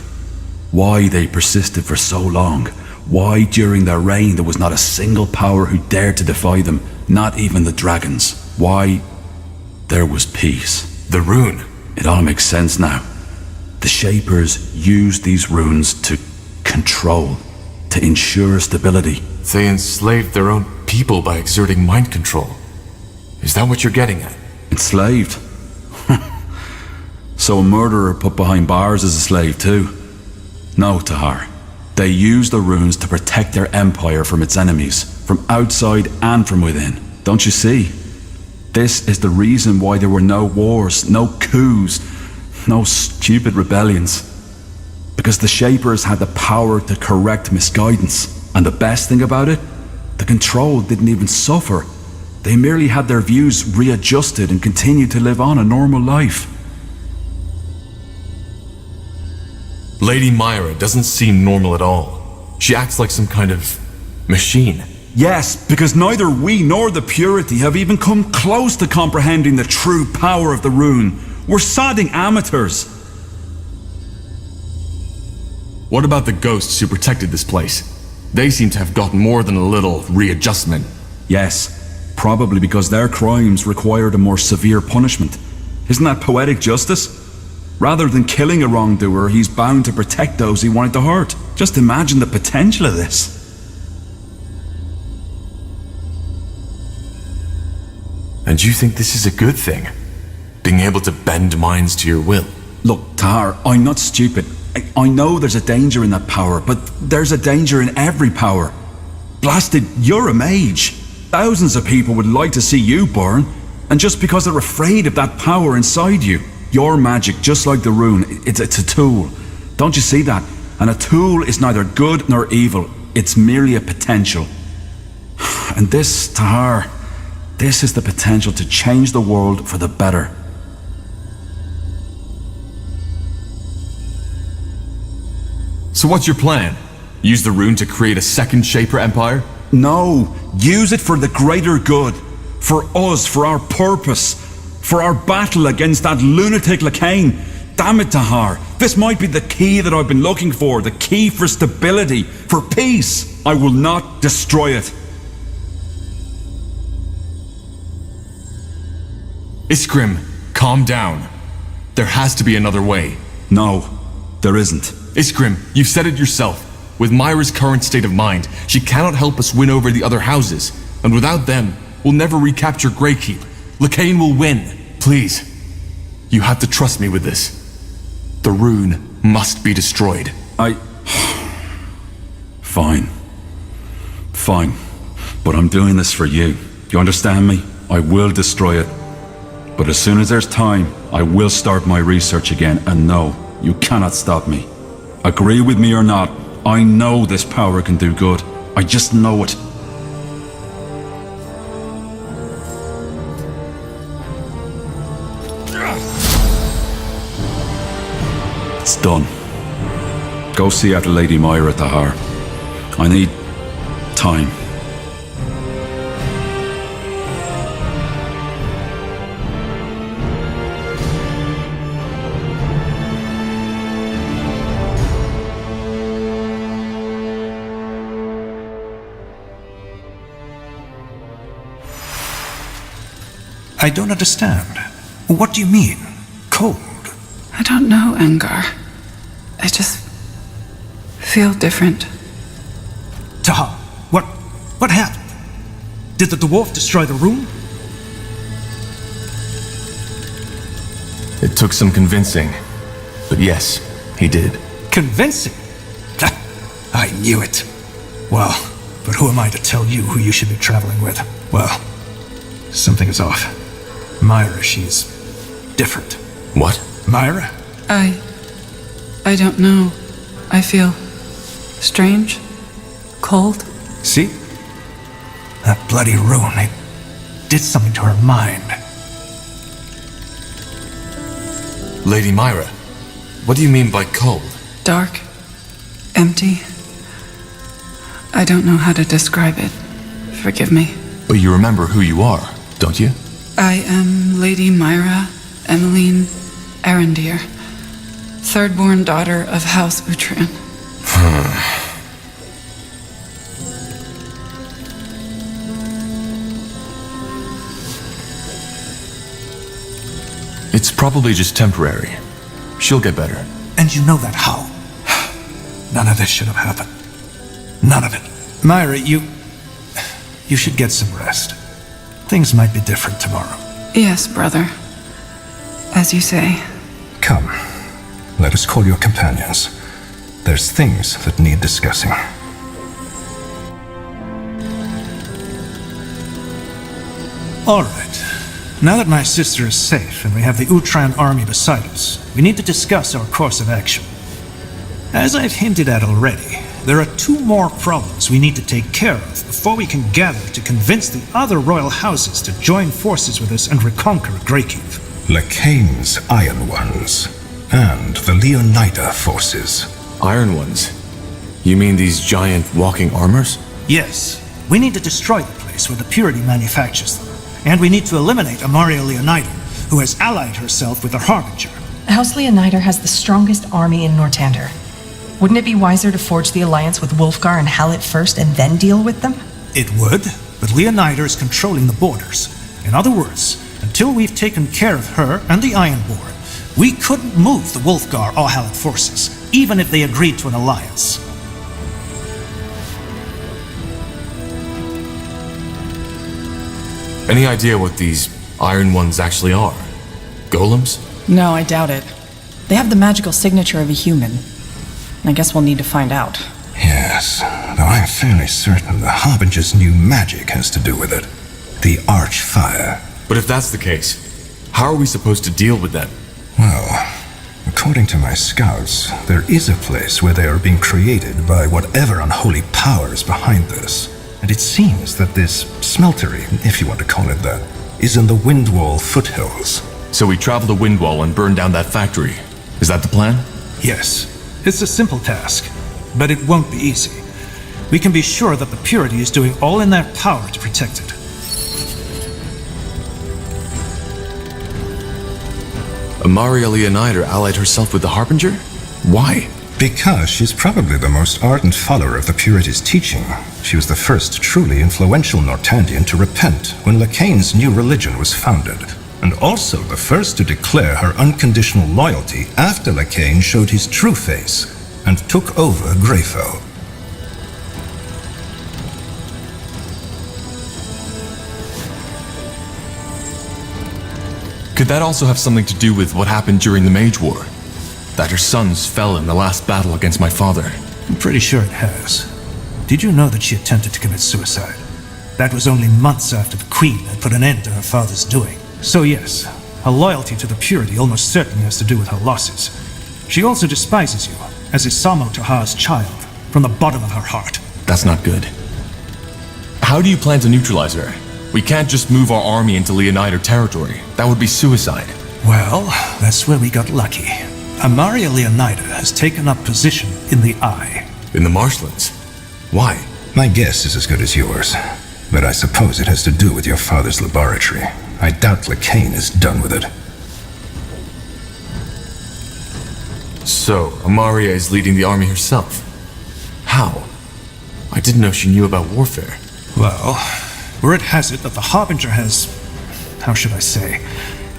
Why they persisted for so long. Why during their reign there was not a single power who dared to defy them. Not even the dragons. Why there was peace. The rune. It all makes sense now. The Shapers used these runes to control, to ensure stability. They enslaved their own people by exerting mind control. Is that what you're getting at? Enslaved? So a murderer put behind bars is a slave too? No, Tahar. They used the runes to protect their empire from its enemies, from outside and from within. Don't you see? This is the reason why there were no wars, no coups, no stupid rebellions. Because the Shapers had the power to correct misguidance. And the best thing about it? The control didn't even suffer. They merely had their views readjusted and continued to live on a normal life. Lady Myra doesn't seem normal at all. She acts like some kind of machine. Yes, because neither we nor the Purity have even come close to comprehending the true power of the rune. We're sodding amateurs. What about the ghosts who protected this place? They seem to have gotten more than a little readjustment. Yes, probably because their crimes required a more severe punishment. Isn't that poetic justice? Rather than killing a wrongdoer, he's bound to protect those he wanted to hurt. Just imagine the potential of this. And you think this is a good thing? Being able to bend minds to your will. Look, Tahar, I'm not stupid. I know there's a danger in that power, but there's a danger in every power. Blasted, you're a mage. Thousands of people would like to see you burn, and just because they're afraid of that power inside you. Your magic, just like the rune, it's a tool. Don't you see that? And a tool is neither good nor evil. It's merely a potential. And this, Tahar, this is the potential to change the world for the better. So what's your plan? Use the rune to create a second Shaper Empire? No, use it for the greater good. For us, for our purpose. For our battle against that lunatic Lacane. Damn it, Tahar. This might be the key that I've been looking for. The key for stability, for peace. I will not destroy it. Isgrimm, calm down. There has to be another way. No, there isn't. Isgrimm, you've said it yourself. With Myra's current state of mind, she cannot help us win over the other houses. And without them, we'll never recapture Greykeep. Lacane will win. Please, you have to trust me with this. The rune must be destroyed. Fine. Fine. But I'm doing this for you. You understand me? I will destroy it. But as soon as there's time, I will start my research again. And no, you cannot stop me. Agree with me or not, I know this power can do good. I just know it. It's done. Go see after Lady Myra, Tahar. I need time. I don't understand. What do you mean? Cold? I don't know, Angar. I just feel different. Tahar, what happened? Did the dwarf destroy the rune? It took some convincing, but yes, he did. Convincing? I knew it. Well, but who am I to tell you who you should be traveling with? Well, something is off. Myrah, she's different. What? Myrah? I don't know. I feel strange, cold. See? That bloody rune, it did something to her mind. Lady Myra, what do you mean by cold? Dark, empty. I don't know how to describe it. Forgive me. But you remember who you are, don't you? I am Lady Myra Emmeline Arendir, third-born daughter of House Uhtran. It's probably just temporary. She'll get better. And you know that how? None of this should have happened. None of it. Myra, you should get some rest. Things might be different tomorrow. Yes, brother. As you say. Come, let us call your companions. There's things that need discussing. All right. Now that my sister is safe and we have the Uhtran army beside us, we need to discuss our course of action. As I've hinted at already, there are two more problems we need to take care of before we can gather to convince the other royal houses to join forces with us and reconquer Greykeep. Lacane's Iron Ones, and the Leonida forces. Iron Ones? You mean these giant walking armors? Yes. We need to destroy the place where the Purity manufactures them. And we need to eliminate Amaria Leonida, who has allied herself with the Harbinger. House Leonida has the strongest army in Northander. Wouldn't it be wiser to forge the alliance with Wulfgar and Hallett first and then deal with them? It would, but Leonida is controlling the borders. In other words, until we've taken care of her and the Ironborn, we couldn't move the Wulfgar or Hallett forces, even if they agreed to an alliance. Any idea what these Iron Ones actually are? Golems? No, I doubt it. They have the magical signature of a human. I guess we'll need to find out. Yes, though I'm fairly certain the Harbinger's new magic has to do with it. The Archfire. But if that's the case, how are we supposed to deal with them? Well, according to my scouts, there is a place where they are being created by whatever unholy power is behind this. And it seems that this smeltery, if you want to call it that, is in the Windwall foothills. So we travel the Windwall and burn down that factory. Is that the plan? Yes. It's a simple task, but it won't be easy. We can be sure that the Purity is doing all in their power to protect it. Amaria Leonider allied herself with the Harbinger? Why? Because she's probably the most ardent follower of the Purity's teaching. She was the first truly influential Nortandian to repent when Lekain's new religion was founded, and also the first to declare her unconditional loyalty after Lekain showed his true face and took over Greyfell. Could that also have something to do with what happened during the Mage War? That her sons fell in the last battle against my father? I'm pretty sure it has. Did you know that she attempted to commit suicide? That was only months after the Queen had put an end to her father's doing. So yes, her loyalty to the Purity almost certainly has to do with her losses. She also despises you, as is Samo Tahar's child, from the bottom of her heart. That's not good. How do you plan to neutralize her? We can't just move our army into Leonider territory. That would be suicide. Well, that's where we got lucky. Amaria Leonider has taken up position in the Eye. In the marshlands? Why? My guess is as good as yours, but I suppose it has to do with your father's laboratory. I doubt Lekain is done with it. So, Amaria is leading the army herself. How? I didn't know she knew about warfare. Well, word has it that the Harbinger has, how should I say,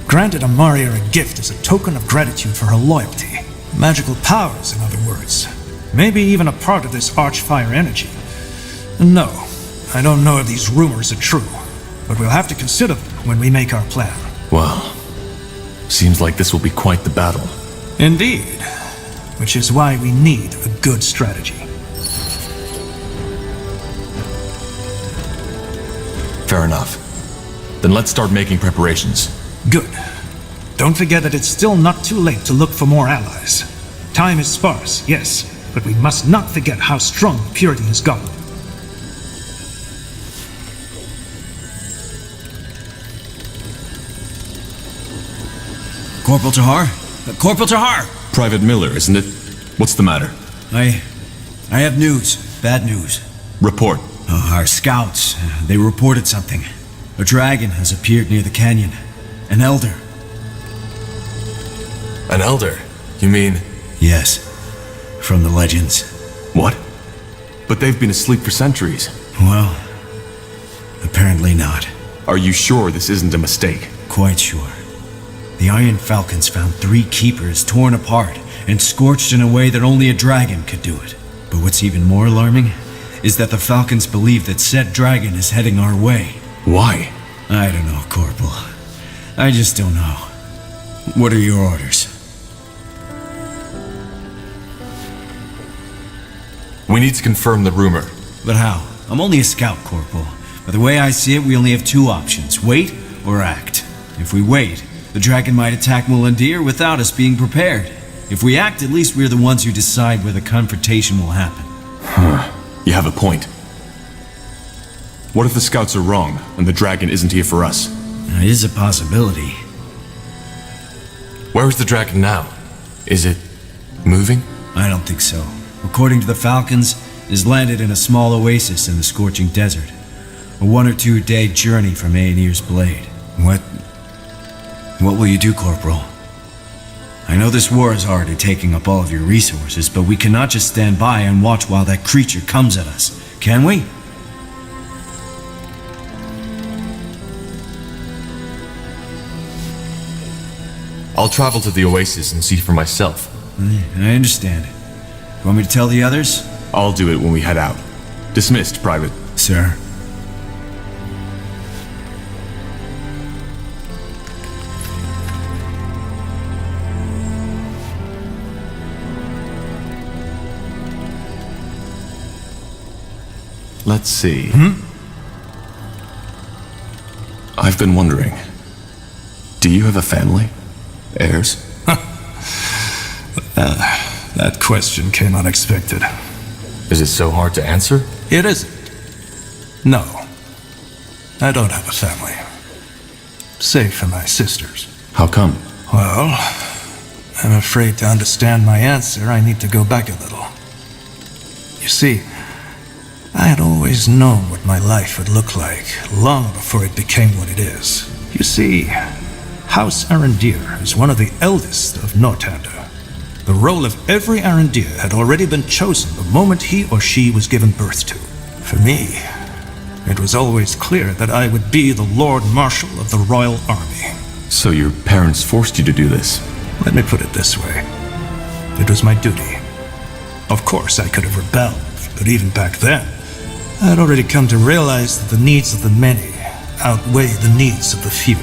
granted Amaria a gift as a token of gratitude for her loyalty. Magical powers, in other words. Maybe even a part of this Archfire energy. No, I don't know if these rumors are true, but we'll have to consider them when we make our plan. Well, seems like this will be quite the battle. Indeed, which is why we need a good strategy. Fair enough. Then let's start making preparations. Good. Don't forget that it's still not too late to look for more allies. Time is sparse, yes, but we must not forget how strong the Purity has gotten. Corporal Tahar? Corporal Tahar! Private Miller, isn't it? What's the matter? I have news. Bad news. Report. Our scouts, they reported something. A dragon has appeared near the canyon. An elder. An elder? You mean? Yes. From the legends. What? But they've been asleep for centuries. Well, apparently not. Are you sure this isn't a mistake? Quite sure. The Iron Falcons found 3 keepers torn apart and scorched in a way that only a dragon could do it. But what's even more alarming is that the Falcons believe that said dragon is heading our way. Why? I don't know, Corporal. I just don't know. What are your orders? We need to confirm the rumor. But how? I'm only a scout, Corporal. But the way I see it, we only have 2 options. Wait or act. If we wait, the dragon might attack Mulandir without us being prepared. If we act, at least we're the ones who decide where the confrontation will happen. Huh. You have a point. What if the scouts are wrong, and the dragon isn't here for us? It is a possibility. Where is the dragon now? Is it moving? I don't think so. According to the Falcons, it has landed in a small oasis in the scorching desert. A 1 or 2 day journey from Aenir's Blade. What will you do, Corporal? I know this war is already taking up all of your resources, but we cannot just stand by and watch while that creature comes at us, can we? I'll travel to the oasis and see for myself. I understand. You want me to tell the others? I'll do it when we head out. Dismissed, Private. Sir. let's see. I've been wondering, do you have a family? Heirs? That question came unexpected. Is it so hard to answer? It isn't. No. I don't have a family. Save for my sisters. How come? Well, I'm afraid to understand my answer, I need to go back a little. You see, I had always known what my life would look like, long before it became what it is. You see, House Arendir is one of the eldest of Northander. The role of every Arendir had already been chosen the moment he or she was given birth to. For me, it was always clear that I would be the Lord Marshal of the Royal Army. So your parents forced you to do this? Let me put it this way. It was my duty. Of course, I could have rebelled, but even back then, I had already come to realize that the needs of the many outweigh the needs of the few.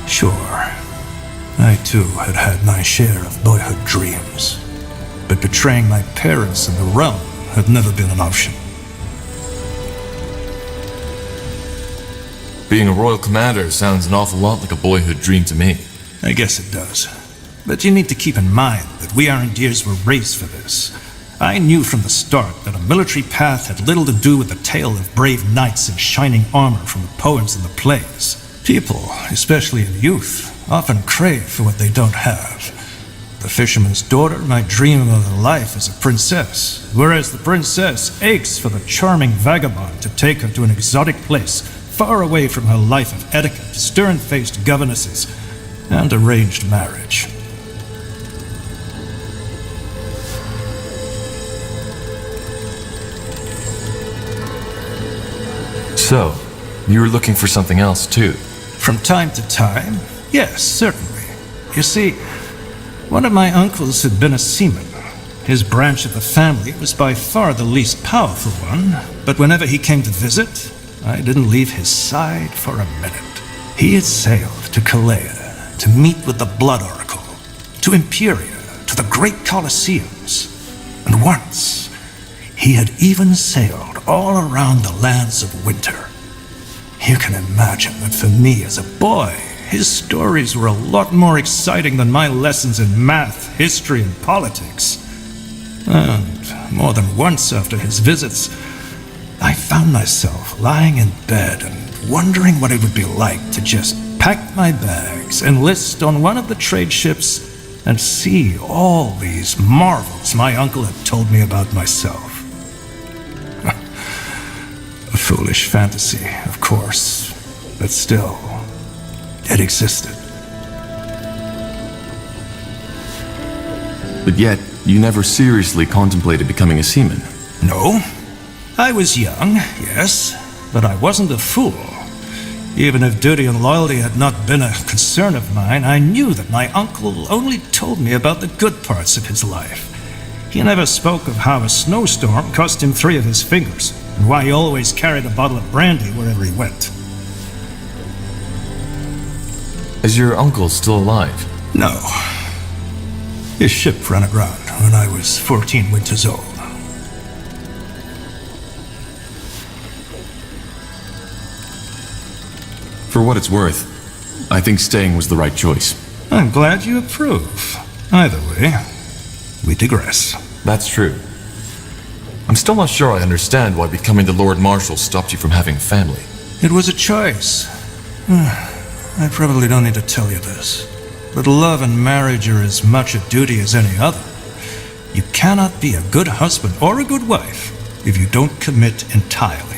Sure, I too had had my share of boyhood dreams, but betraying my parents and the realm had never been an option. Being a royal commander sounds an awful lot like a boyhood dream to me. I guess it does. But you need to keep in mind that we Arendirs were raised for this. I knew from the start that a military path had little to do with the tale of brave knights in shining armor from the poems and the plays. People, especially in youth, often crave for what they don't have. The fisherman's daughter might dream of a life as a princess, whereas the princess aches for the charming vagabond to take her to an exotic place, far away from her life of etiquette, stern-faced governesses, and arranged marriage. So, you were looking for something else too? From time to time, yes, certainly. You see, one of my uncles had been a seaman. His branch of the family was by far the least powerful one, but whenever he came to visit, I didn't leave his side for a minute. He had sailed to Kalea to meet with the Blood Oracle, to Imperia, to the great Colosseums, and once he had even sailed all around the lands of winter. You can imagine that for me as a boy, his stories were a lot more exciting than my lessons in math, history, and politics. And more than once after his visits, I found myself lying in bed and wondering what it would be like to just pack my bags, enlist on one of the trade ships, and see all these marvels my uncle had told me about myself. A foolish fantasy, of course, but still, it existed. But yet, you never seriously contemplated becoming a seaman. No. I was young, yes, but I wasn't a fool. Even if duty and loyalty had not been a concern of mine, I knew that my uncle only told me about the good parts of his life. He never spoke of how a snowstorm cost him 3 of his fingers, and why he always carried a bottle of brandy wherever he went. Is your uncle still alive? No. His ship ran aground when I was 14 winters old. For what it's worth, I think staying was the right choice. I'm glad you approve. Either way, we digress. That's true. I'm still not sure I understand why becoming the Lord Marshal stopped you from having a family. It was a choice. I probably don't need to tell you this, but love and marriage are as much a duty as any other. You cannot be a good husband or a good wife if you don't commit entirely.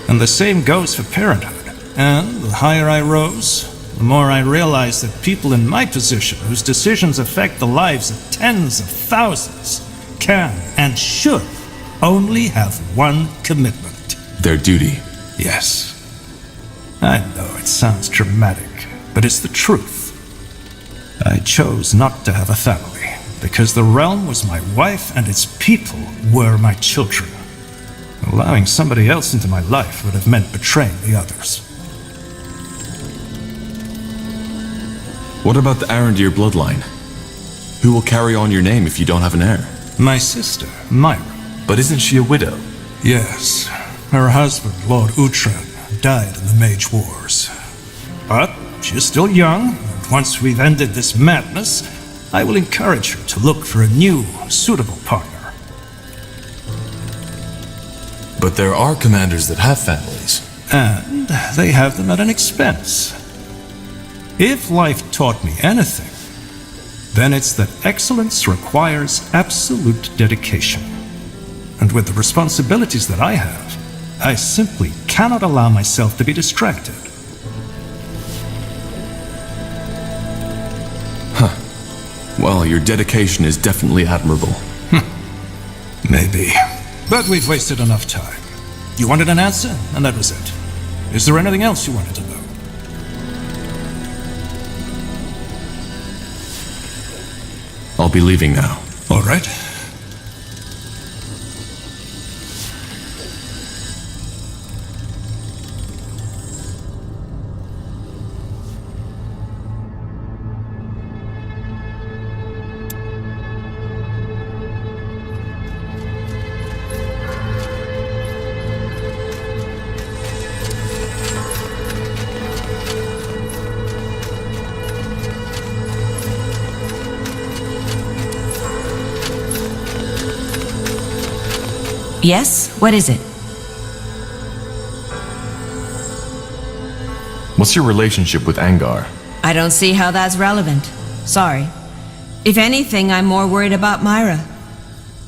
And the same goes for parenthood. And the higher I rose, the more I realized that people in my position, whose decisions affect the lives of tens of thousands, can and should only have one commitment. Their duty. Yes. I know it sounds dramatic, but it's the truth. I chose not to have a family, because the realm was my wife and its people were my children. Allowing somebody else into my life would have meant betraying the others. What about the Arendir bloodline? Who will carry on your name if you don't have an heir? My sister, Myra. But isn't she a widow? Yes, Her husband, Lord Uhtred, died in the Mage Wars. But she's still young, and once we've ended this madness, I will encourage her to look for a new, suitable partner. But there are commanders that have families. And they have them at an expense. If life taught me anything, then it's that excellence requires absolute dedication. And with the responsibilities that I have, I simply cannot allow myself to be distracted. Huh. Well, your dedication is definitely admirable. Maybe. But we've wasted enough time. You wanted an answer, and that was it. Is there anything else you wanted to know? I'll be leaving now. All right. Yes? What is it? What's your relationship with Angar? I don't see how that's relevant. Sorry. If anything, I'm more worried about Myrah.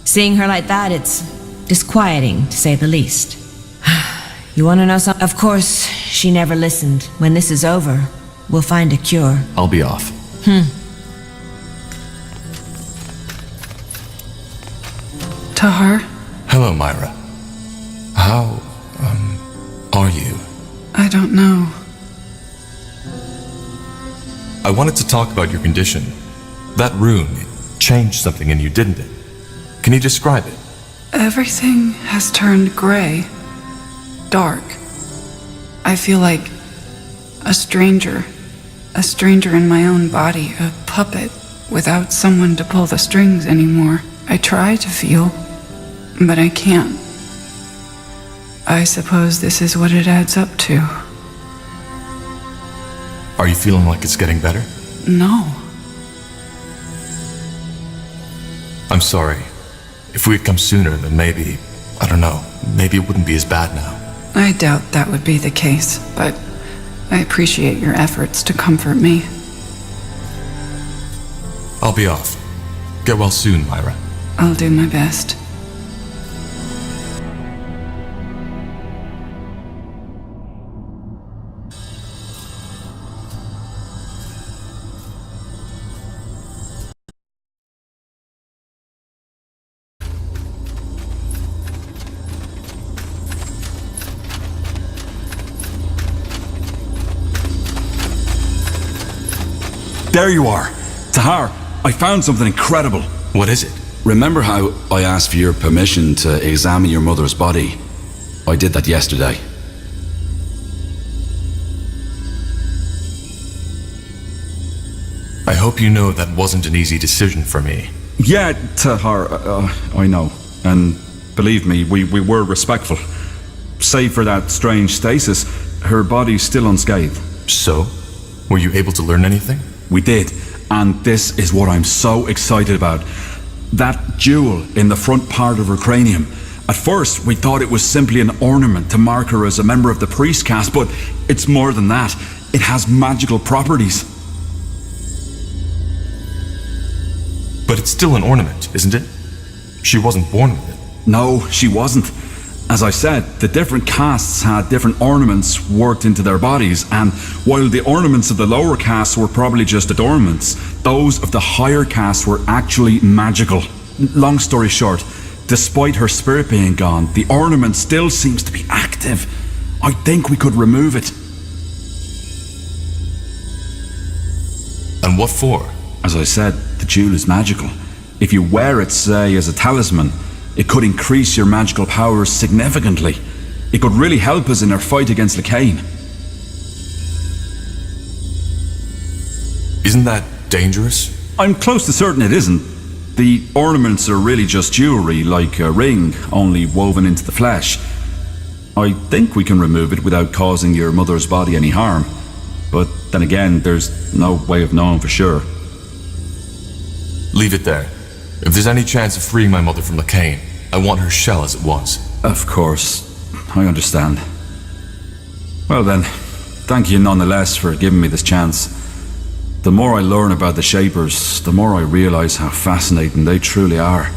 Seeing her like that, it's disquieting, to say the least. You want to know something? Of course, she never listened. When this is over, we'll find a cure. I'll be off. Tahar? Hello, Myra. How, are you? I don't know. I wanted to talk about your condition. That rune, it changed something in you, didn't it? Can you describe it? Everything has turned gray. Dark. I feel like a stranger. A stranger in my own body, a puppet, without someone to pull the strings anymore. I try to feel, but I can't. I suppose this is what it adds up to. Are you feeling like it's getting better? No. I'm sorry. If we had come sooner, then maybe, I don't know, maybe it wouldn't be as bad now. I doubt that would be the case, but I appreciate your efforts to comfort me. I'll be off. Get well soon, Myra. I'll do my best. There you are. Tahar, I found something incredible. What is it? Remember how I asked for your permission to examine your mother's body? I did that yesterday. I hope you know that wasn't an easy decision for me. Yeah, Tahar, I know. And believe me, we were respectful. Save for that strange stasis, her body's still unscathed. So? Were you able to learn anything? We did, and this is what I'm so excited about. That jewel in the front part of her cranium. At first, we thought it was simply an ornament to mark her as a member of the priest caste, but it's more than that. It has magical properties. But it's still an ornament, isn't it? She wasn't born with it. No, she wasn't. As I said, the different castes had different ornaments worked into their bodies, and while the ornaments of the lower castes were probably just adornments, those of the higher castes were actually magical. Long story short, despite her spirit being gone, the ornament still seems to be active. I think we could remove it. And what for? As I said, the jewel is magical. If you wear it, say, as a talisman, it could increase your magical powers significantly. It could really help us in our fight against Lacane. Isn't that dangerous? I'm close to certain it isn't. The ornaments are really just jewelry, like a ring, only woven into the flesh. I think we can remove it without causing your mother's body any harm. But then again, there's no way of knowing for sure. Leave it there. If there's any chance of freeing my mother from Lacane, I want her shell as it was. Of course. I understand. Well then, thank you nonetheless for giving me this chance. The more I learn about the Shapers, the more I realize how fascinating they truly are.